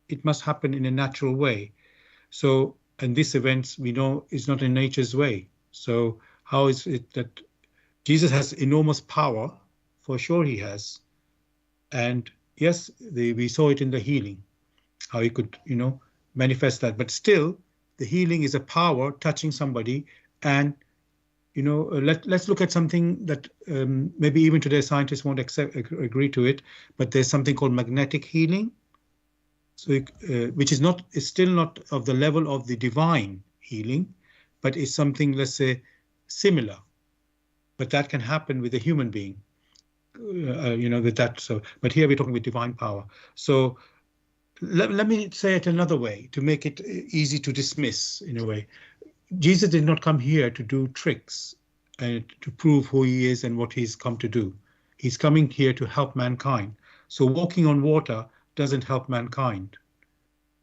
It must happen in a natural way. So, and this event, we know, is not in nature's way. So how is it that Jesus has enormous power? For sure he has. And yes, we saw it in the healing, how he could, manifest that. But still, the healing is a power touching somebody. And, let's look at something that maybe even today scientists won't agree to it, but there's something called magnetic healing. So, which is still not of the level of the divine healing, but is something, let's say, similar. But that can happen with a human being, with that. So, but here we're talking with divine power. So let me say it another way to make it easy to dismiss in a way. Jesus did not come here to do tricks to prove who he is and what he's come to do. He's coming here to help mankind. So walking on water doesn't help mankind.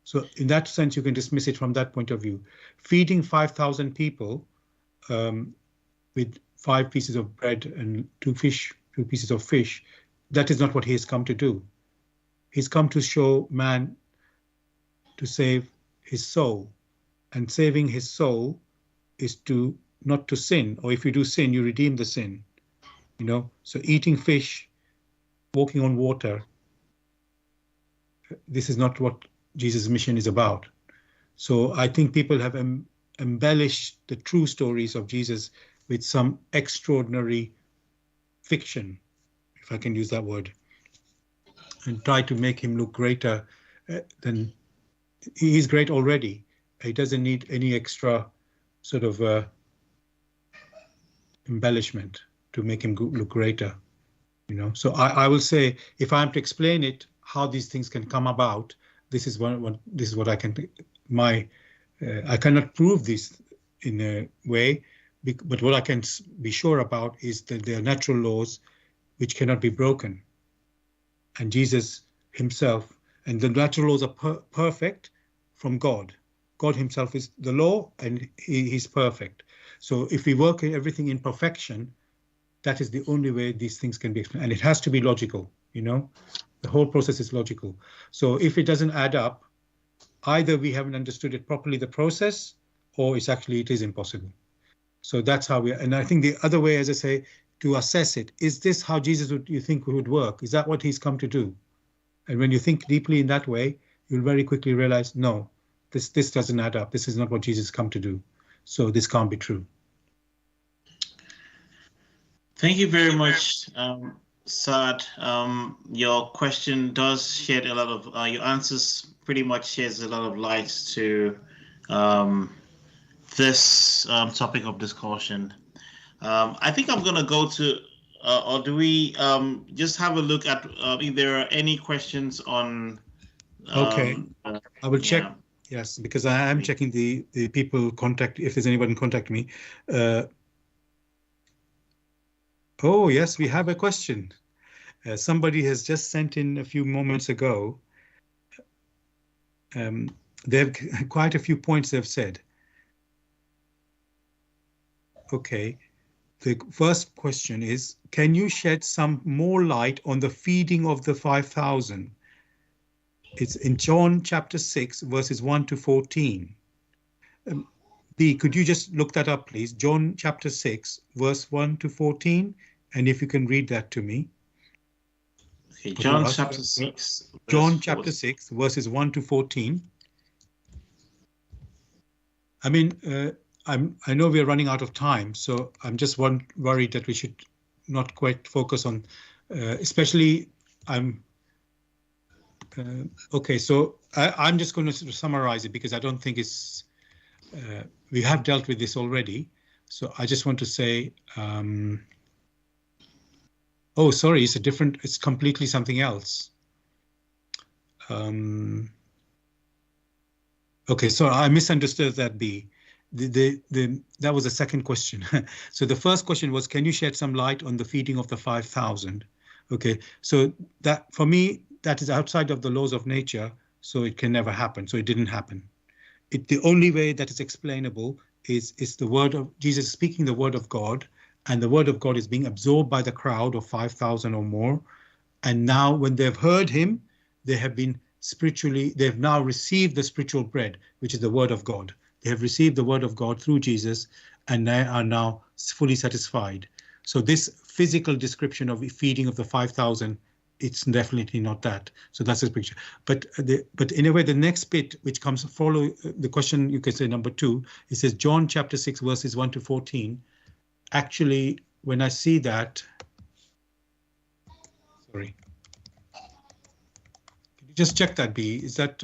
So in that sense, you can dismiss it from that point of view. Feeding 5,000 people with 5 pieces of bread and 2 pieces of fish, that is not what he has come to do. He's come to show man to save his soul, and saving his soul is to not to sin, or if you do sin, you redeem the sin. You know, so eating fish, walking on water, this is not what Jesus' mission is about. So I think people have embellished the true stories of Jesus with some extraordinary fiction, if I can use that word, and try to make him look greater than he is great already. He doesn't need any extra sort of embellishment to make him look greater, you know. So I will say, if I'm to explain it, how these things can come about, this is what I can. I cannot prove this in a way, but what I can be sure about is that there are natural laws which cannot be broken, and Jesus himself, and the natural laws are perfect from God. God himself is the law, and he's perfect. So if we work everything in perfection, that is the only way these things can be explained, and it has to be logical, you know. The whole process is logical. So if it doesn't add up, either we haven't understood it properly, the process, or it is impossible. So that's how and I think the other way, as I say, to assess it, is this how Jesus you think would work? Is that what he's come to do? And when you think deeply in that way, you'll very quickly realize, no, this doesn't add up. This is not what Jesus come to do. So this can't be true. Thank you very much, Saad. Your question does shed a lot of, your answers pretty much sheds a lot of light to this topic of discussion. I think I'm going to go to, or do we just have a look at if there are any questions on... Okay, I will check. Yes, because I am checking the people contact, if there's anybody contact me. Oh, yes, we have a question. Somebody has just sent in a few moments ago. They have quite a few points they've said. Okay, the first question is, can you shed some more light on the feeding of the 5,000? It's in John chapter 6, verses 1 to 14. B, could you just look that up, please? John chapter 6, verse 1 to 14. And if you can read that to me. Okay, John chapter 6. John chapter 6, verses 1 to 14. I mean, I know we're running out of time, so I'm just worried that we should not quite focus on, especially okay, so I'm just going to sort of summarize it because I don't think it's, we have dealt with this already. So I just want to say, oh, sorry, it's completely something else. Okay, so I misunderstood that, B. That was the second question. So the first question was, can you shed some light on the feeding of the 5,000? Okay, so that, for me, that is outside of the laws of nature, so it can never happen. So it didn't happen. The only way that is explainable is the word of Jesus speaking the word of God, and the word of God is being absorbed by the crowd of 5,000 or more. And now when they've heard him, they have been they've now received the spiritual bread, which is the word of God. They have received the word of God through Jesus, and they are now fully satisfied. So this physical description of feeding of the 5,000, it's definitely not that. So that's the picture. But in a way, the next bit, which comes follow the question, you can say number 2, it says John chapter 6, verses 1 to 14. Actually, when I see that, sorry, can you just check that, B? Is that?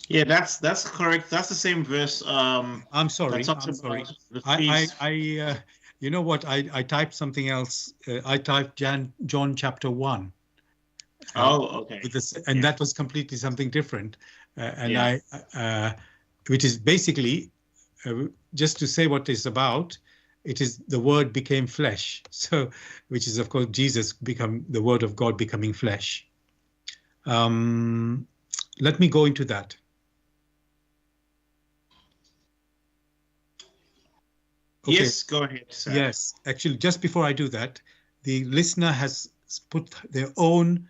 Yeah, that's correct. That's the same verse. I'm sorry. I'm sorry. I you know what? I typed something else. I typed John chapter 1. Oh, okay. And that was completely something different. Which is basically just to say what it's about. it is the word became flesh. So, which is of course Jesus become the word of God becoming flesh. Let me go into that. Okay. Yes, go ahead, sir. Yes, actually, just before I do that, the listener has put their own,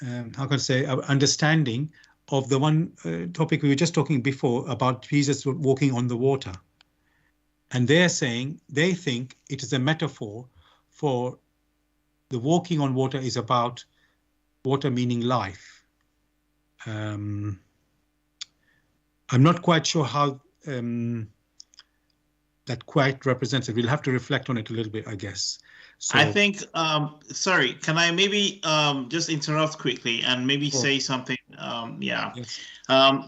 how can I say, understanding of the one topic we were just talking before about Jesus walking on the water. And they're saying they think it is a metaphor for the walking on water is about water meaning life. I'm not quite sure how that quite represents it. We'll have to reflect on it a little bit, I guess. So I think, sorry, can I maybe just interrupt quickly and maybe say something? Yeah. yes.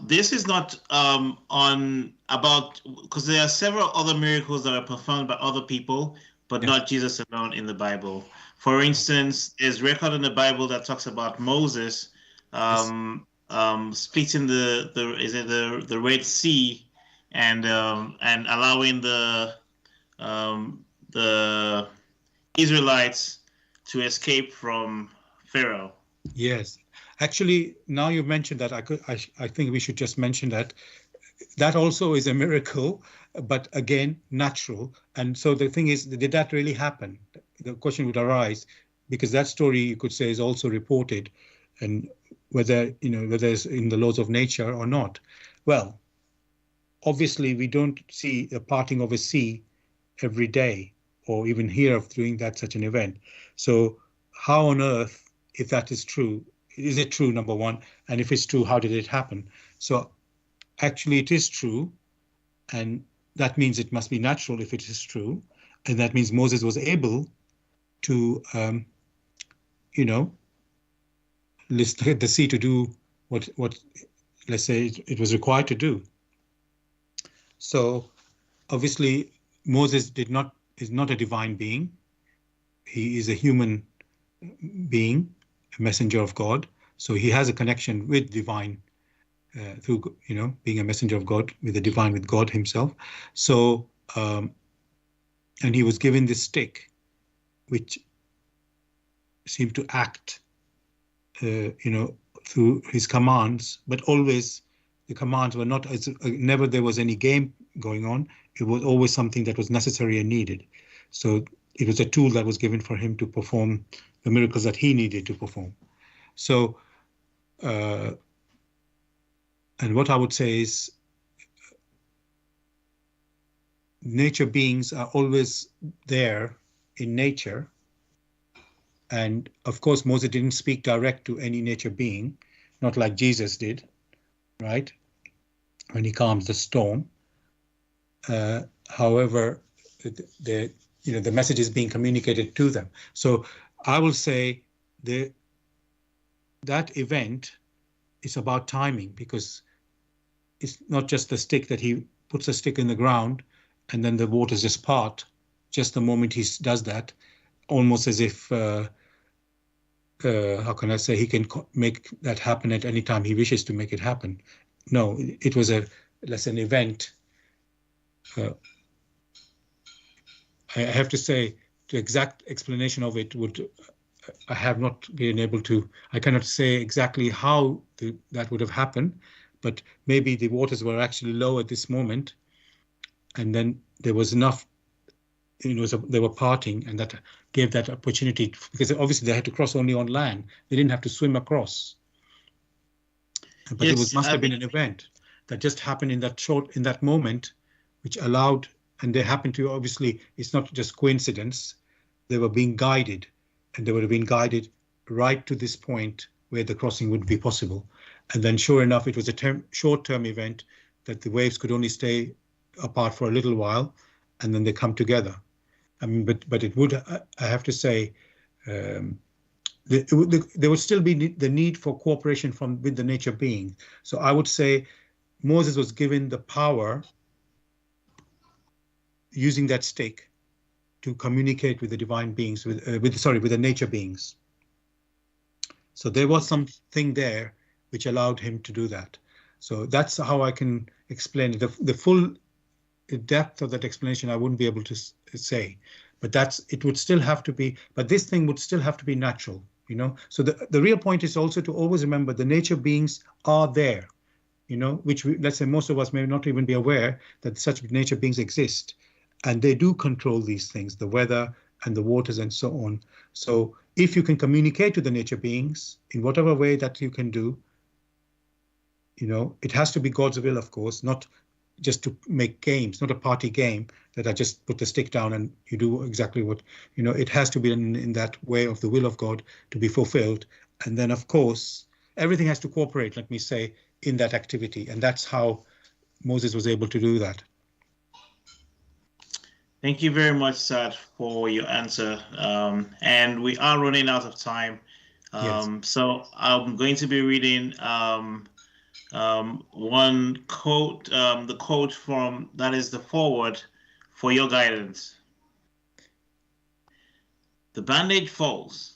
This is not on about, because there are several other miracles that are performed by other people, but Yes. not Jesus alone in the Bible. For instance, there's record in the Bible that talks about Moses splitting the Red Sea and allowing the Israelites to escape from Pharaoh. Yes, actually, now you mentioned that, I think we should just mention that that also is a miracle, but again, natural. And so the thing is, did that really happen? The question would arise, because that story you could say is also reported, and whether it's in the laws of nature or not. Well, obviously, we don't see a parting of a sea every day, or even hear of doing that such an event. So how on earth, if that is true, is it true, number one? And if it's true, how did it happen? So actually it is true, and that means it must be natural if it is true, and that means Moses was able to, get the sea to do what let's say it was required to do. So obviously Moses is not a divine being. He is a human being, a messenger of God. So he has a connection with divine through, being a messenger of God, with the divine, with God himself. So, and he was given this stick, which seemed to act, through his commands, but always the commands were not never there was any game going on. It was always something that was necessary and needed. So it was a tool that was given for him to perform the miracles that he needed to perform. So, and what I would say is, nature beings are always there in nature. And of course, Moses didn't speak direct to any nature being, not like Jesus did, right? When he calms the storm. However, the message is being communicated to them. So I will say that event is about timing, because it's not just the stick that he puts a stick in the ground and then the waters just part just the moment he does that, almost as if, how can I say, he can make that happen at any time he wishes to make it happen. No, it was an event. I have to say, the exact explanation of it I have not been able to, I cannot say exactly how that would have happened, but maybe the waters were actually low at this moment, and then there was enough, they were parting, and that gave that opportunity, because obviously they had to cross only on land. They didn't have to swim across. But Yes, must have been an event that just happened in that moment, which allowed, and they happened to, obviously, it's not just coincidence. They were being guided, and they would have been guided right to this point where the crossing would be possible. And then sure enough, it was a short-term event that the waves could only stay apart for a little while, and then they come together. I mean, but it would, I have to say, there would still be the need for cooperation with the nature being. So I would say Moses was given the power, using that stick, to communicate with the divine beings, with the nature beings. So there was something there which allowed him to do that. So that's how I can explain it. The full depth of that explanation I wouldn't be able to say, but it would still have to be, but this thing would still have to be natural, so the real point is also to always remember the nature beings are there, which let's say most of us may not even be aware that such nature beings exist, and they do control these things, the weather and the waters and so on. So if you can communicate to the nature beings in whatever way that you can do, it has to be God's will, of course, not just to make games, not a party game that I just put the stick down and you do exactly what, it has to be in that way of the will of God to be fulfilled. And then, of course, everything has to cooperate, let me say, in that activity. And that's how Moses was able to do that. Thank you very much, Saad, for your answer. And we are running out of time. Yes. So I'm going to be reading one quote, the quote from, that is the forward for your guidance. The bandage falls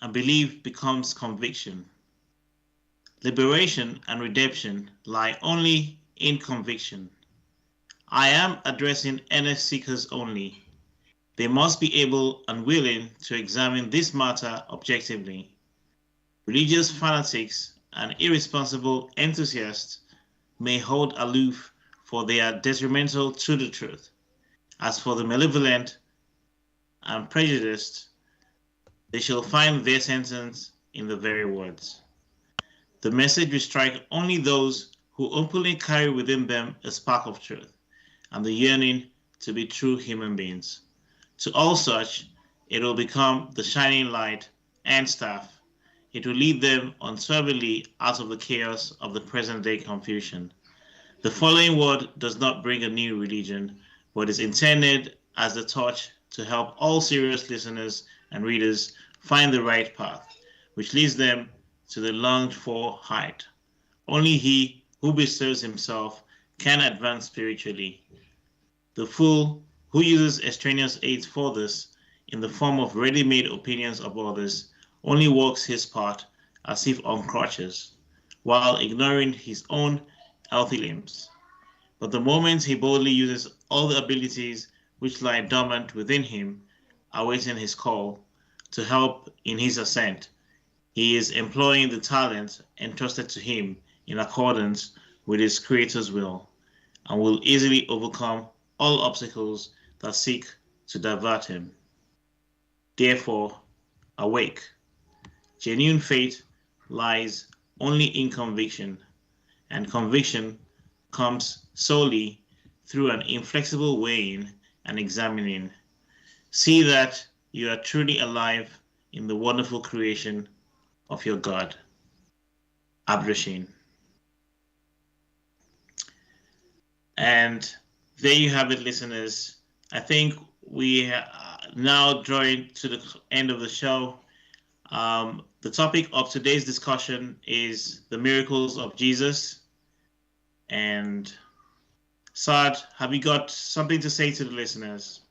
and belief becomes conviction. Liberation and redemption lie only in conviction. I am addressing earnest seekers only. They must be able and willing to examine this matter objectively. Religious fanatics and irresponsible enthusiasts may hold aloof, for they are detrimental to the truth. As for the malevolent and prejudiced, they shall find their sentence in the very words. The message will strike only those who openly carry within them a spark of truth and the yearning to be true human beings. To all such, it will become the shining light and staff. It will lead them unswervingly out of the chaos of the present-day confusion. The following word does not bring a new religion, but is intended as the torch to help all serious listeners and readers find the right path, which leads them to the longed-for height. Only he who bestows himself can advance spiritually. The fool who uses extraneous aids for this, in the form of ready-made opinions of others, only walks his part as if on crutches, while ignoring his own healthy limbs. But the moment he boldly uses all the abilities which lie dormant within him, awaiting his call to help in his ascent, he is employing the talent entrusted to him in accordance with his Creator's will, and will easily overcome all obstacles that seek to divert him. Therefore, awake. Genuine faith lies only in conviction, and conviction comes solely through an inflexible weighing and examining. See that you are truly alive in the wonderful creation of your God. Abdushin. And there you have it, listeners. I think we are now drawing to the end of the show. The topic of today's discussion is the miracles of Jesus. And Saad, have you got something to say to the listeners?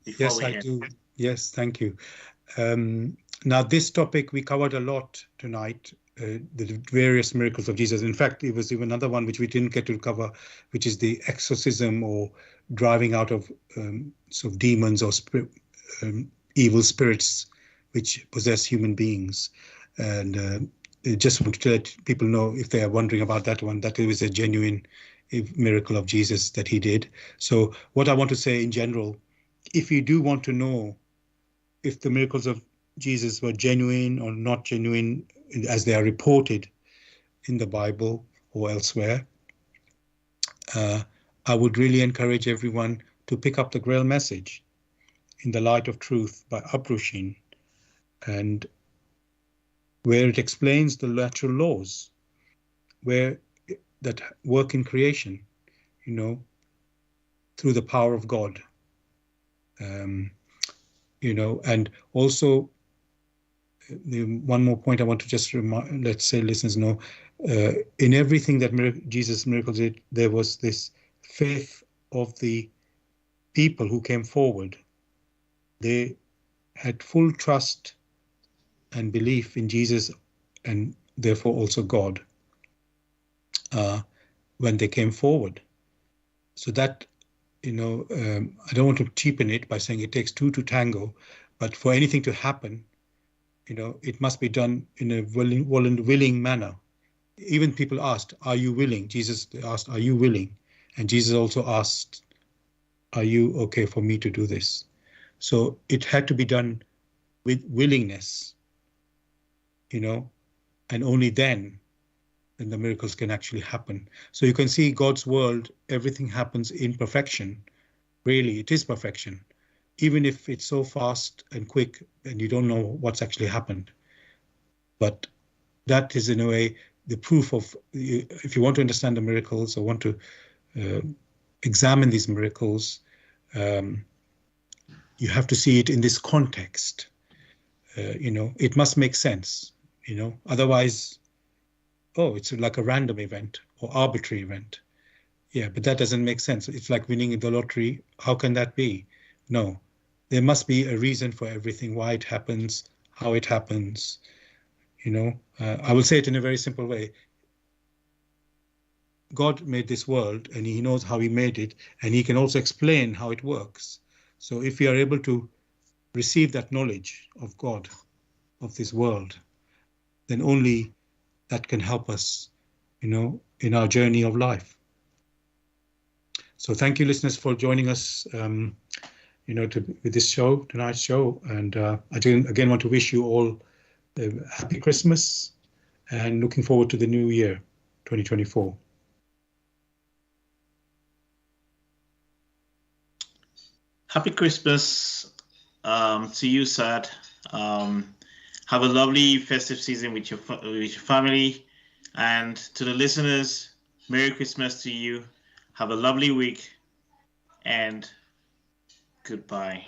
Yes, I do. Yes, thank you. Now, this topic we covered a lot tonight, the various miracles of Jesus. In fact, it was even another one which we didn't get to cover, which is the exorcism or driving out of sort of demons or evil spirits which possess human beings. And just want to let people know, if they are wondering about that one, that it was a genuine miracle of Jesus that he did. So what I want to say in general, if you do want to know if the miracles of Jesus were genuine or not genuine as they are reported in the Bible or elsewhere, I would really encourage everyone to pick up the Grail Message in the Light of Truth by Abrushin, and where it explains the natural laws that work in creation, through the power of God. And also one more point I want to just let's say listeners know, in everything that Jesus' miracles did, there was this faith of the people who came forward. They had full trust and belief in Jesus, and therefore also God, when they came forward. So that, I don't want to cheapen it by saying it takes two to tango, but for anything to happen, it must be done in a willing manner. Even people asked, "Are you willing?" Jesus asked, "Are you willing?" And Jesus also asked, "Are you okay for me to do this?" So it had to be done with willingness, and only then the miracles can actually happen. So you can see God's world, everything happens in perfection. Really, it is perfection, even if it's so fast and quick and you don't know what's actually happened. But that is, in a way, the proof of, if you want to understand the miracles or want to examine these miracles, you have to see it in this context. It must make sense, otherwise, oh, it's like a random event or arbitrary event. Yeah, but that doesn't make sense. It's like winning the lottery. How can that be? No, there must be a reason for everything, why it happens, how it happens. I will say it in a very simple way. God made this world and he knows how he made it, and he can also explain how it works. So if we are able to receive that knowledge of God, of this world, then only that can help us, in our journey of life. So thank you, listeners, for joining us, with this show, tonight's show. And I again want to wish you all a happy Christmas and looking forward to the new year, 2024. Happy Christmas to you, Saad. Have a lovely festive season with your family. And to the listeners, Merry Christmas to you. Have a lovely week and goodbye.